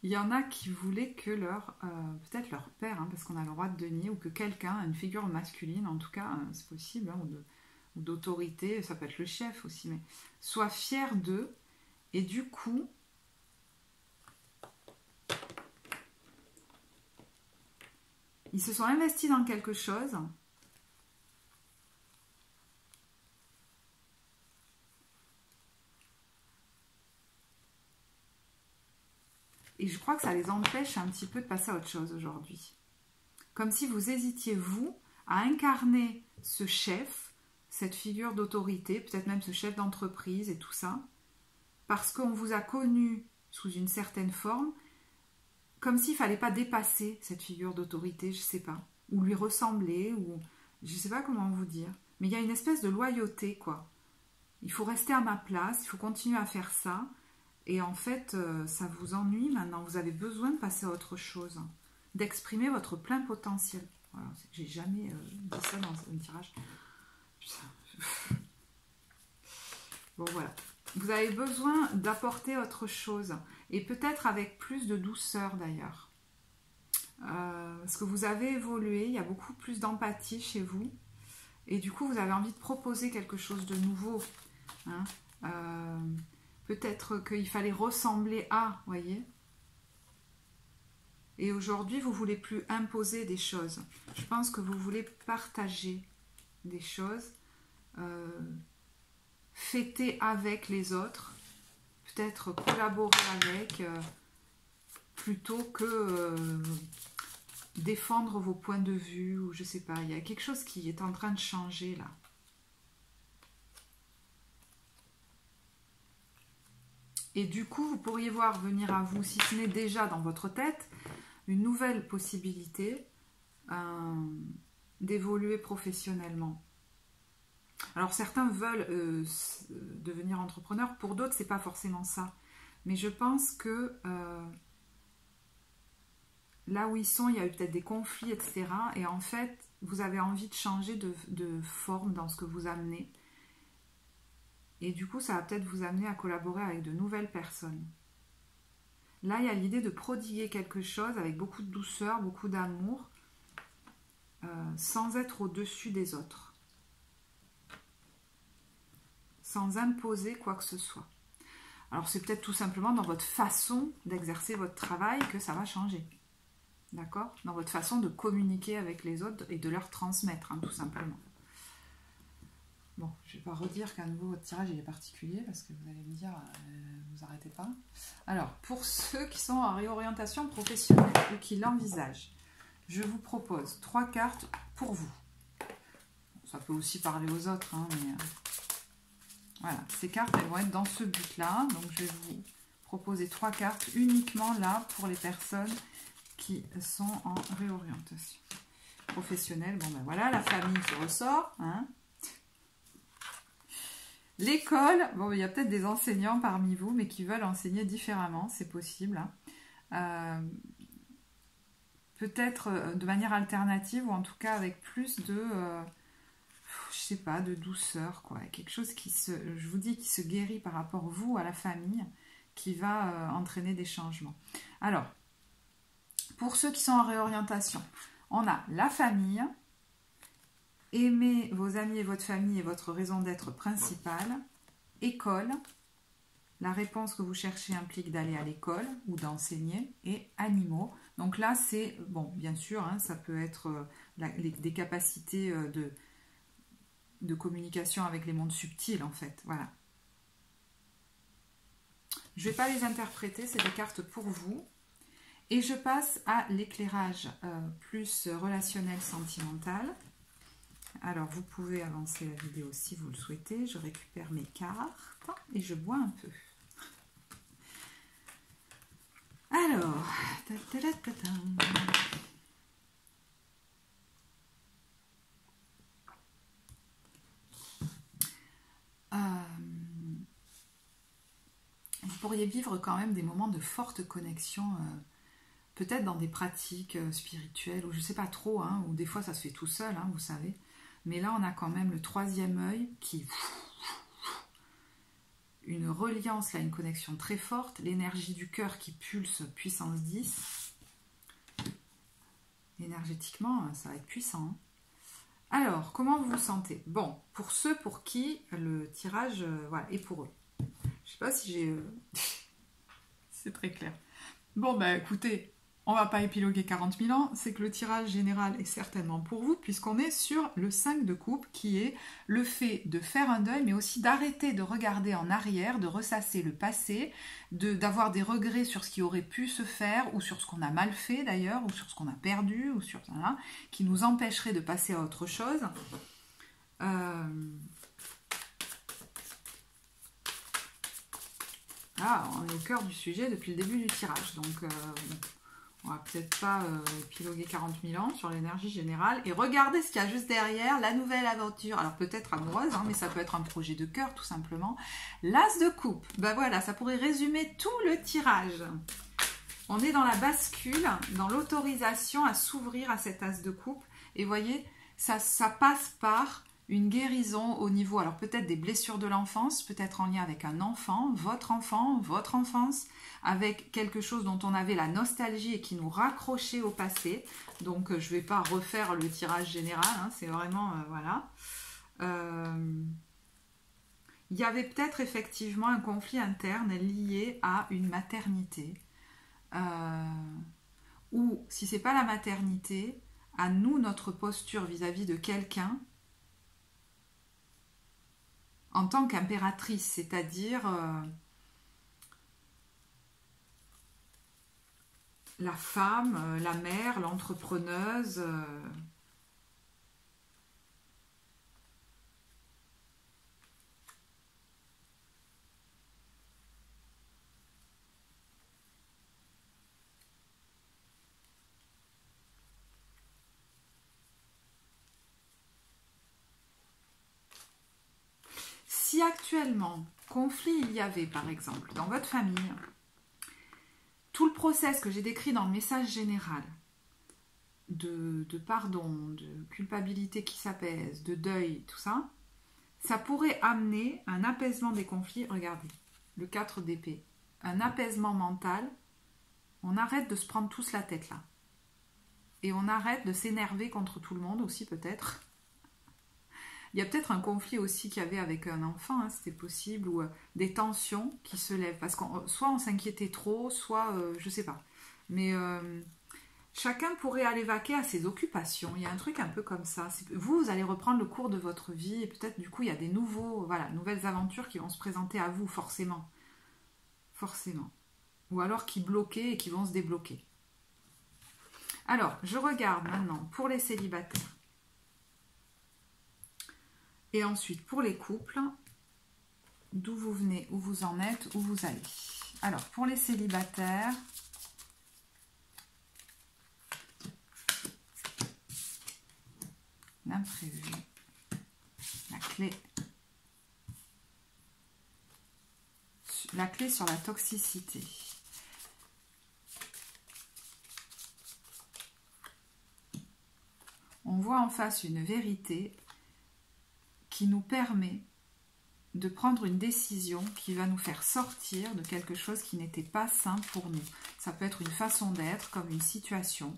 Il y en a qui voulaient que peut-être leur père, hein, parce qu'on a le roi de denier, ou que quelqu'un, une figure masculine, en tout cas, c'est possible, hein, ou d'autorité, ça peut être le chef aussi, mais soit fier d'eux, et du coup, ils se sont investis dans quelque chose. Et je crois que ça les empêche un petit peu de passer à autre chose aujourd'hui. Comme si vous hésitiez, vous, à incarner ce chef, cette figure d'autorité, peut-être même ce chef d'entreprise et tout ça, parce qu'on vous a connu sous une certaine forme, comme s'il ne fallait pas dépasser cette figure d'autorité, je ne sais pas, ou lui ressembler, ou je ne sais pas comment vous dire. Mais il y a une espèce de loyauté, quoi. Il faut rester à ma place, il faut continuer à faire ça. Et en fait, ça vous ennuie maintenant. Vous avez besoin de passer à autre chose, d'exprimer votre plein potentiel. Voilà, j'ai jamais dit ça dans un tirage. Putain. Bon, voilà. Vous avez besoin d'apporter autre chose. Et peut-être avec plus de douceur, d'ailleurs. Parce que vous avez évolué, il y a beaucoup plus d'empathie chez vous. Et du coup, vous avez envie de proposer quelque chose de nouveau. Hein. Peut-être qu'il fallait ressembler à, voyez. Et aujourd'hui, vous ne voulez plus imposer des choses. Je pense que vous voulez partager des choses, fêter avec les autres, peut-être collaborer avec, plutôt que défendre vos points de vue, ou je sais pas, il y a quelque chose qui est en train de changer là. Et du coup, vous pourriez voir venir à vous, si ce n'est déjà dans votre tête, une nouvelle possibilité d'évoluer professionnellement. Alors certains veulent devenir entrepreneurs, pour d'autres c'est pas forcément ça. Mais je pense que là où ils sont, il y a eu peut-être des conflits, etc. Et en fait, vous avez envie de changer de forme dans ce que vous amenez. Et du coup, ça va peut-être vous amener à collaborer avec de nouvelles personnes. Là, il y a l'idée de prodiguer quelque chose avec beaucoup de douceur, beaucoup d'amour, sans être au-dessus des autres. Sans imposer quoi que ce soit. Alors, c'est peut-être tout simplement dans votre façon d'exercer votre travail que ça va changer. D'accord? Dans votre façon de communiquer avec les autres et de leur transmettre, hein, tout simplement. Bon, je ne vais pas redire qu'à nouveau votre tirage il est particulier parce que vous allez me dire, vous arrêtez pas. Alors, pour ceux qui sont en réorientation professionnelle ou qui l'envisagent, je vous propose 3 cartes pour vous. Ça peut aussi parler aux autres, hein, mais voilà, ces cartes elles vont être dans ce but-là. Donc, je vais vous proposer 3 cartes uniquement là pour les personnes qui sont en réorientation professionnelle. Bon, ben voilà, la famille qui ressort, hein. L'école, bon, il y a peut-être des enseignants parmi vous, mais qui veulent enseigner différemment, c'est possible. Hein. Peut-être de manière alternative, ou en tout cas avec plus de, je sais pas, de douceur, quoi. Quelque chose qui je vous dis, qui se guérit par rapport, vous, à la famille, qui va entraîner des changements. Alors, pour ceux qui sont en réorientation, on a la famille. Aimez vos amis et votre famille et votre raison d'être principale. École. La réponse que vous cherchez implique d'aller à l'école ou d'enseigner. Et animaux. Donc là, c'est, bon, bien sûr, hein, ça peut être des capacités de communication avec les mondes subtils, en fait. Voilà. Je ne vais pas les interpréter, c'est des cartes pour vous. Et je passe à l'éclairage plus relationnel, sentimental. Alors, vous pouvez avancer la vidéo si vous le souhaitez. Je récupère mes cartes et je bois un peu. Alors, vous pourriez vivre quand même des moments de forte connexion, peut-être dans des pratiques spirituelles, ou je ne sais pas trop, hein, ou des fois ça se fait tout seul, hein, vous savez. Mais là, on a quand même le 3e œil qui... Une reliance, là, une connexion très forte. L'énergie du cœur qui pulse puissance 10. Énergétiquement, ça va être puissant. Hein. Alors, comment vous vous sentez? Bon, pour ceux pour qui le tirage voilà, est pour eux. Je ne sais pas si j'ai... C'est très clair. Bon, bah écoutez... On ne va pas épiloguer 40 000 ans, c'est que le tirage général est certainement pour vous, puisqu'on est sur le 5 de coupe, qui est le fait de faire un deuil, mais aussi d'arrêter de regarder en arrière, de ressasser le passé, d'avoir des regrets sur ce qui aurait pu se faire, ou sur ce qu'on a mal fait d'ailleurs, ou sur ce qu'on a perdu, ou sur ça, qui nous empêcherait de passer à autre chose. Ah, on est au cœur du sujet depuis le début du tirage, donc... On va peut-être pas épiloguer 40 000 ans sur l'énergie générale. Et regardez ce qu'il y a juste derrière, la nouvelle aventure. Alors peut-être amoureuse, hein, mais ça peut être un projet de cœur tout simplement. L'As de coupe. Ben voilà, ça pourrait résumer tout le tirage. On est dans la bascule, dans l'autorisation à s'ouvrir à cet As de coupe. Et voyez, ça passe par une guérison au niveau, alors peut-être des blessures de l'enfance, peut-être en lien avec un enfant, votre enfance, avec quelque chose dont on avait la nostalgie et qui nous raccrochait au passé. Donc je ne vais pas refaire le tirage général, hein, c'est vraiment, voilà. Il y avait peut-être effectivement un conflit interne lié à une maternité. Ou si ce n'est pas la maternité, à nous, notre posture vis-à-vis de quelqu'un, en tant qu'impératrice, c'est-à-dire la femme, la mère, l'entrepreneuse. Si actuellement, conflit il y avait par exemple dans votre famille, tout le process que j'ai décrit dans le message général, de pardon, de culpabilité qui s'apaise, de deuil, tout ça, ça pourrait amener un apaisement des conflits. Regardez, le 4 d'épée, un apaisement mental. On arrête de se prendre tous la tête là. Et on arrête de s'énerver contre tout le monde aussi peut-être. Il y a peut-être un conflit aussi qu'il y avait avec un enfant, hein, c'était possible, ou des tensions qui se lèvent. Parce que soit on s'inquiétait trop, soit je ne sais pas. Mais chacun pourrait aller vaquer à ses occupations. Il y a un truc un peu comme ça. Vous allez reprendre le cours de votre vie et peut-être du coup il y a des nouvelles aventures qui vont se présenter à vous forcément. Forcément. Ou alors qui bloquaient et qui vont se débloquer. Alors, je regarde maintenant pour les célibataires. Et ensuite, pour les couples, d'où vous venez, où vous en êtes, où vous allez. Alors, pour les célibataires, l'imprévu, la clé sur la toxicité. On voit en face une vérité qui nous permet de prendre une décision qui va nous faire sortir de quelque chose qui n'était pas sain pour nous. Ça peut être une façon d'être, comme une situation.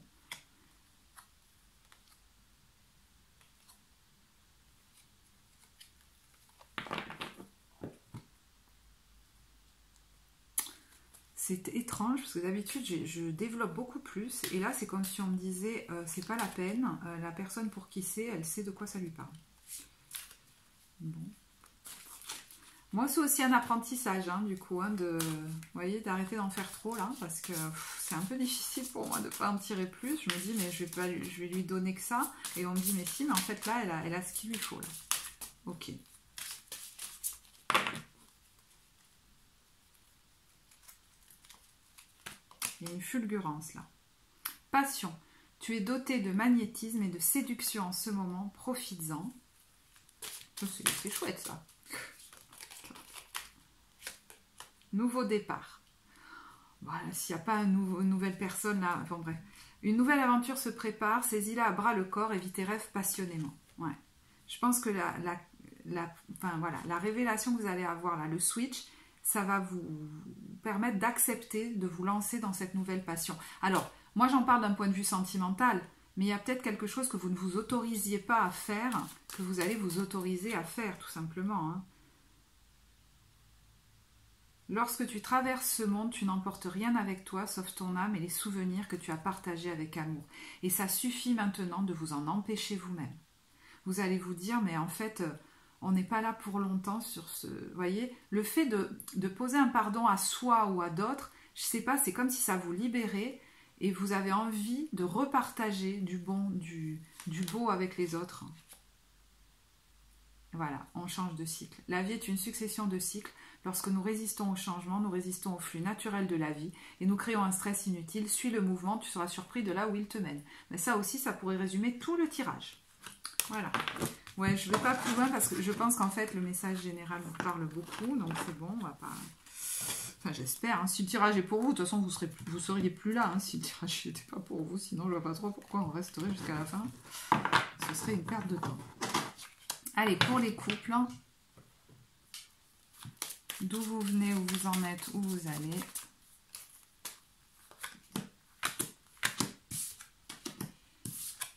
C'est étrange parce que d'habitude je développe beaucoup plus et là c'est comme si on me disait c'est pas la peine, la personne pour qui c'est, elle sait de quoi ça lui parle. Bon. Moi c'est aussi un apprentissage hein, du coup, hein, vous voyez, d'arrêter d'en faire trop là parce que c'est un peu difficile pour moi de ne pas en tirer plus. Je me dis mais je vais lui donner que ça et on me dit mais si, mais en fait là elle a ce qu'il lui faut là. Ok. Il y a une fulgurance là. Passion. Tu es doté de magnétisme et de séduction en ce moment. Profites-en. C'est chouette ça. Nouveau départ. Voilà, s'il n'y a pas une nouvelle personne là. Enfin bref. Une nouvelle aventure se prépare. Saisis-la à bras le corps et vis tes rêves passionnément. Ouais. Je pense que la révélation que vous allez avoir là, le switch, ça va vous permettre d'accepter de vous lancer dans cette nouvelle passion. Alors, moi j'en parle d'un point de vue sentimental, mais il y a peut-être quelque chose que vous ne vous autorisiez pas à faire, que vous allez vous autoriser à faire, tout simplement. Hein. Lorsque tu traverses ce monde, tu n'emportes rien avec toi, sauf ton âme et les souvenirs que tu as partagés avec amour. Et ça suffit maintenant de vous en empêcher vous-même. Vous allez vous dire, mais en fait... on n'est pas là pour longtemps sur ce... Vous voyez, le fait de poser un pardon à soi ou à d'autres, je ne sais pas, c'est comme si ça vous libérait et vous avez envie de repartager du bon, du beau avec les autres. Voilà, on change de cycle. La vie est une succession de cycles. Lorsque nous résistons au changement, nous résistons au flux naturel de la vie et nous créons un stress inutile. Suis le mouvement, tu seras surpris de là où il te mène. Mais ça aussi, ça pourrait résumer tout le tirage. Voilà. Ouais, je ne vais pas plus loin parce que je pense qu'en fait, le message général nous parle beaucoup. Donc, c'est bon, on va pas... Enfin, j'espère. Hein. Si le tirage est pour vous, de toute façon, vous seriez plus là. Hein, si le tirage n'était pas pour vous. Sinon, je ne vois pas trop pourquoi on resterait jusqu'à la fin. Ce serait une perte de temps. Allez, pour les couples, d'où vous venez, où vous en êtes, où vous allez.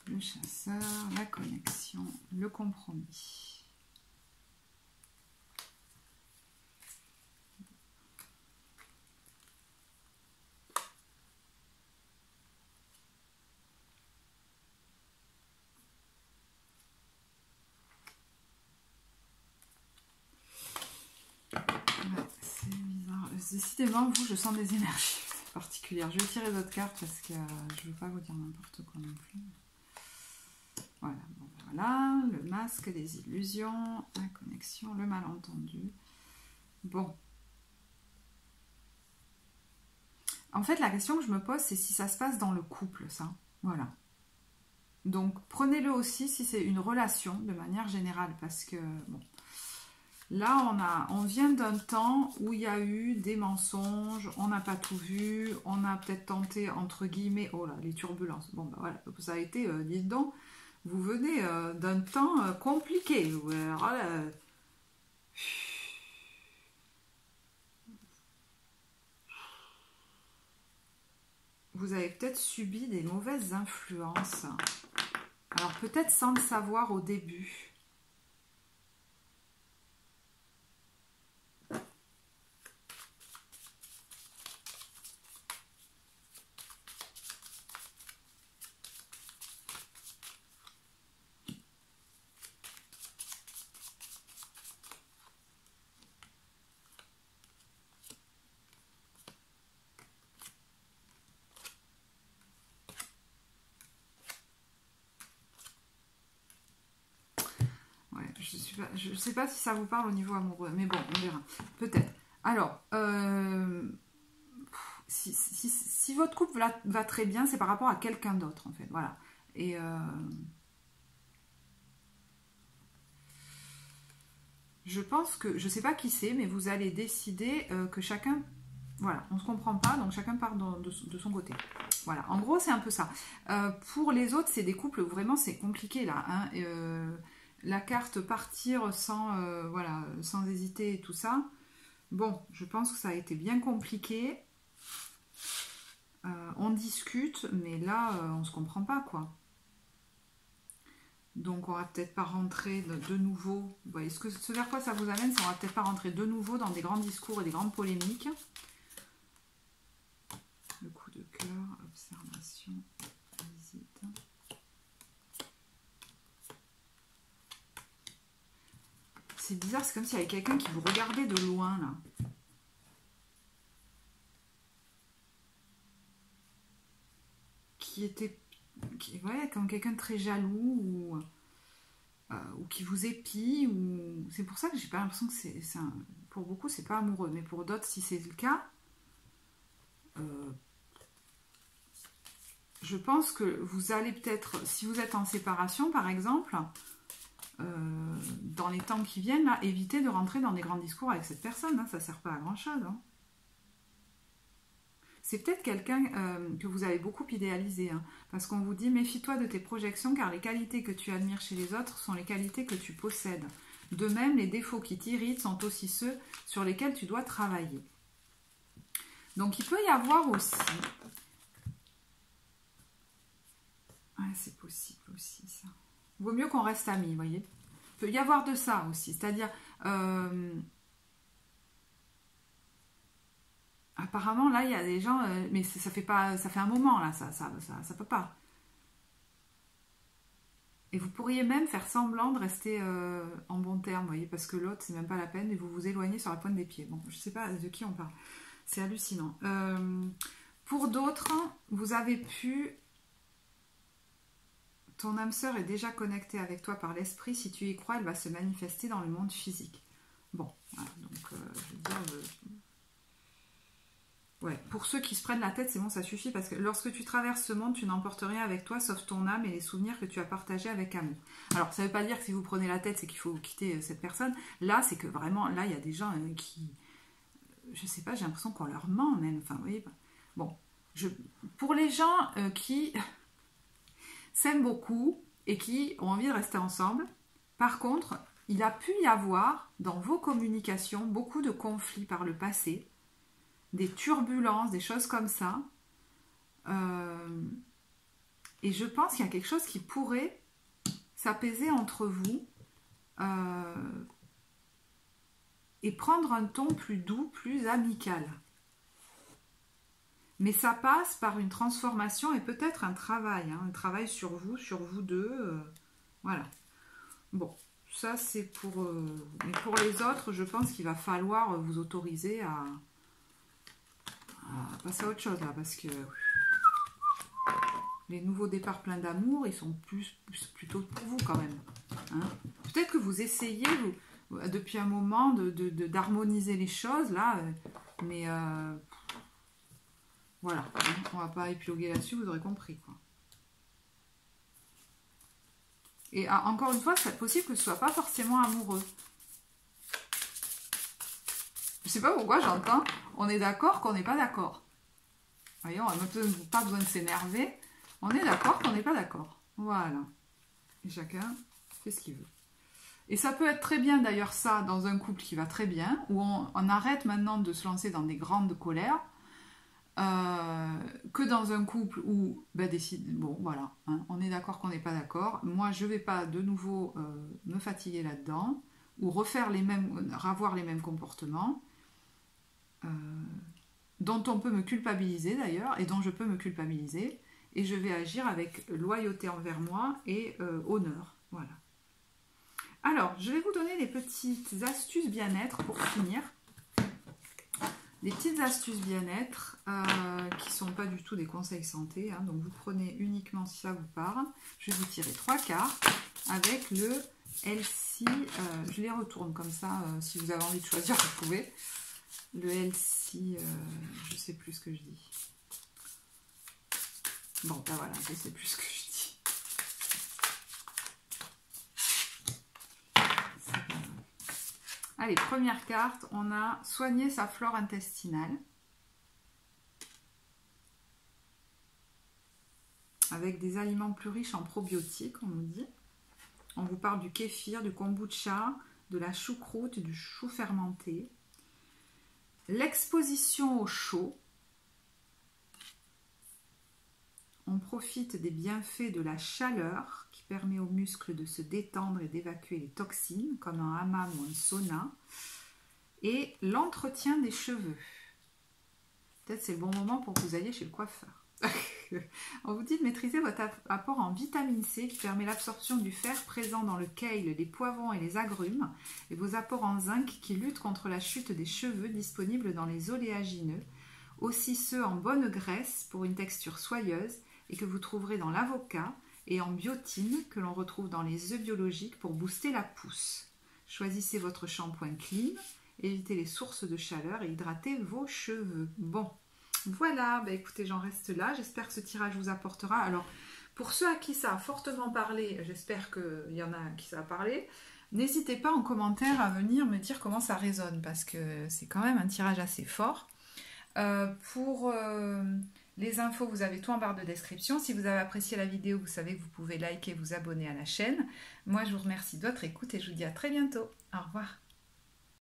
Le chasseur, la connexion, le compromis. C'est bizarre. Décidément, vous, je sens des énergies particulières. Je vais tirer d'autres cartes parce que je ne veux pas vous dire n'importe quoi non plus. Voilà, bon, voilà, le masque, les illusions, la connexion, le malentendu. Bon. En fait, la question que je me pose, c'est si ça se passe dans le couple, ça. Voilà. Donc, prenez-le aussi si c'est une relation, de manière générale, parce que, bon... Là, on vient d'un temps où il y a eu des mensonges, on n'a pas tout vu, on a peut-être tenté, entre guillemets, oh là, les turbulences. Bon, ben voilà, ça a été, dites donc, vous venez d'un temps compliqué. Alors, vous avez peut-être subi des mauvaises influences. Alors, peut-être sans le savoir au début. Je ne sais pas si ça vous parle au niveau amoureux, mais bon, on verra. Peut-être. Alors, si votre couple va très bien, c'est par rapport à quelqu'un d'autre, en fait. Voilà. Et je pense que, je ne sais pas qui c'est, mais vous allez décider que chacun... Voilà, on ne se comprend pas, donc chacun part de son côté. Voilà, en gros, c'est un peu ça. Pour les autres, c'est des couples où vraiment c'est compliqué, là. Hein. La carte partir sans, voilà, sans hésiter et tout ça. Bon, je pense que ça a été bien compliqué. On discute, mais là, on ne se comprend pas, quoi. Donc, on va peut-être pas rentrer de nouveau. Vous voyez, ce vers quoi ça vous amène, c'est on va peut-être pas rentrer de nouveau dans des grands discours et des grandes polémiques. Le coup de cœur, observation, visite. C'est bizarre, c'est comme s'il y avait quelqu'un qui vous regardait de loin, là. Ouais, comme quelqu'un de très jaloux ou qui vous épie. C'est pour ça que j'ai pas l'impression que c'est pour beaucoup, c'est pas amoureux. Mais pour d'autres, si c'est le cas, je pense que vous allez peut-être, si vous êtes en séparation, par exemple... dans les temps qui viennent, là, évitez de rentrer dans des grands discours avec cette personne, hein, ça ne sert pas à grand chose. Hein. C'est peut-être quelqu'un que vous avez beaucoup idéalisé, hein, parce qu'on vous dit méfie-toi de tes projections car les qualités que tu admires chez les autres sont les qualités que tu possèdes. De même, les défauts qui t'irritent sont aussi ceux sur lesquels tu dois travailler. Donc il peut y avoir aussi... Ouais, c'est possible aussi ça. Vaut mieux qu'on reste amis, vous voyez. Il peut y avoir de ça aussi, c'est-à-dire... apparemment, là, il y a des gens... mais ça fait pas, ça fait un moment, là, ça peut pas. Et vous pourriez même faire semblant de rester en bon terme, vous voyez, parce que l'autre, c'est même pas la peine, et vous vous éloignez sur la pointe des pieds. Bon, je sais pas de qui on parle. C'est hallucinant. Pour d'autres, vous avez pu... Ton âme sœur est déjà connectée avec toi par l'esprit. Si tu y crois, elle va se manifester dans le monde physique. Bon, voilà, donc je veux dire... Ouais, pour ceux qui se prennent la tête, c'est bon, ça suffit. Parce que lorsque tu traverses ce monde, tu n'emportes rien avec toi, sauf ton âme et les souvenirs que tu as partagés avec amour. Alors, ça ne veut pas dire que si vous prenez la tête, c'est qu'il faut quitter cette personne. Là, c'est que vraiment, là, il y a des gens qui... Je sais pas, j'ai l'impression qu'on leur ment même. Enfin, vous voyez. Bon, pour les gens qui... s'aiment beaucoup et qui ont envie de rester ensemble, Par contre, il a pu y avoir dans vos communications beaucoup de conflits par le passé, des turbulences, des choses comme ça. Et je pense qu'il y a quelque chose qui pourrait s'apaiser entre vous et prendre un ton plus doux, plus amical. Mais ça passe par une transformation et peut-être un travail sur vous deux. Voilà. Bon, ça c'est pour... mais pour les autres, je pense qu'il va falloir vous autoriser à passer à autre chose là, parce que les nouveaux départs pleins d'amour, ils sont plutôt pour vous quand même. Hein. Peut-être que vous essayez depuis un moment d'harmoniser les choses là, mais voilà, hein, on va pas épiloguer là-dessus, vous aurez compris quoi. Et encore une fois, c'est possible que ce soit pas forcément amoureux. Je sais pas pourquoi j'entends, on est d'accord qu'on n'est pas d'accord. Voyez, on n'a pas besoin de s'énerver. On est d'accord qu'on n'est pas d'accord. Voilà. Et chacun fait ce qu'il veut. Et ça peut être très bien d'ailleurs ça dans un couple qui va très bien, où on arrête maintenant de se lancer dans des grandes colères, que dans un couple où bon voilà, hein, on est d'accord qu'on n'est pas d'accord. Moi je ne vais pas de nouveau me fatiguer là-dedans, ou avoir les mêmes comportements, dont on peut me culpabiliser d'ailleurs, et dont je peux me culpabiliser. Et je vais agir avec loyauté envers moi et honneur. Voilà. Alors, je vais vous donner des petites astuces bien-être pour finir. Des petites astuces bien-être qui ne sont pas du tout des conseils santé. Hein, donc, vous prenez uniquement si ça vous parle. Je vais vous tirer 3 cartes avec le LC. Je les retourne comme ça. Si vous avez envie de choisir, vous pouvez. Le LC, je ne sais plus ce que je dis. Bon, ben voilà, je ne sais plus ce que je dis. Allez, première carte, on a soigner sa flore intestinale. Avec des aliments plus riches en probiotiques, on nous dit. On vous parle du kéfir, du kombucha, de la choucroute, du chou fermenté. L'exposition au chaud. On profite des bienfaits de la chaleur qui permet aux muscles de se détendre et d'évacuer les toxines, comme un hammam ou un sauna. Et l'entretien des cheveux. Peut-être c'est le bon moment pour que vous alliez chez le coiffeur. On vous dit de maîtriser votre apport en vitamine C qui permet l'absorption du fer présent dans le kale, les poivrons et les agrumes, et vos apports en zinc qui luttent contre la chute des cheveux disponibles dans les oléagineux, aussi ceux en bonne graisse pour une texture soyeuse et que vous trouverez dans l'avocat, et en biotine que l'on retrouve dans les œufs biologiques pour booster la pousse. Choisissez votre shampoing clean, évitez les sources de chaleur et hydratez vos cheveux. Bon, voilà, bah écoutez, j'en reste là. J'espère que ce tirage vous apportera. Alors, pour ceux à qui ça a fortement parlé, j'espère qu'il y en a à qui ça a parlé, n'hésitez pas en commentaire à venir me dire comment ça résonne, parce que c'est quand même un tirage assez fort. Pour les infos, vous avez tout en barre de description. Si vous avez apprécié la vidéo, vous savez que vous pouvez liker, vous abonner à la chaîne. Moi, je vous remercie de votre écoute et je vous dis à très bientôt. Au revoir.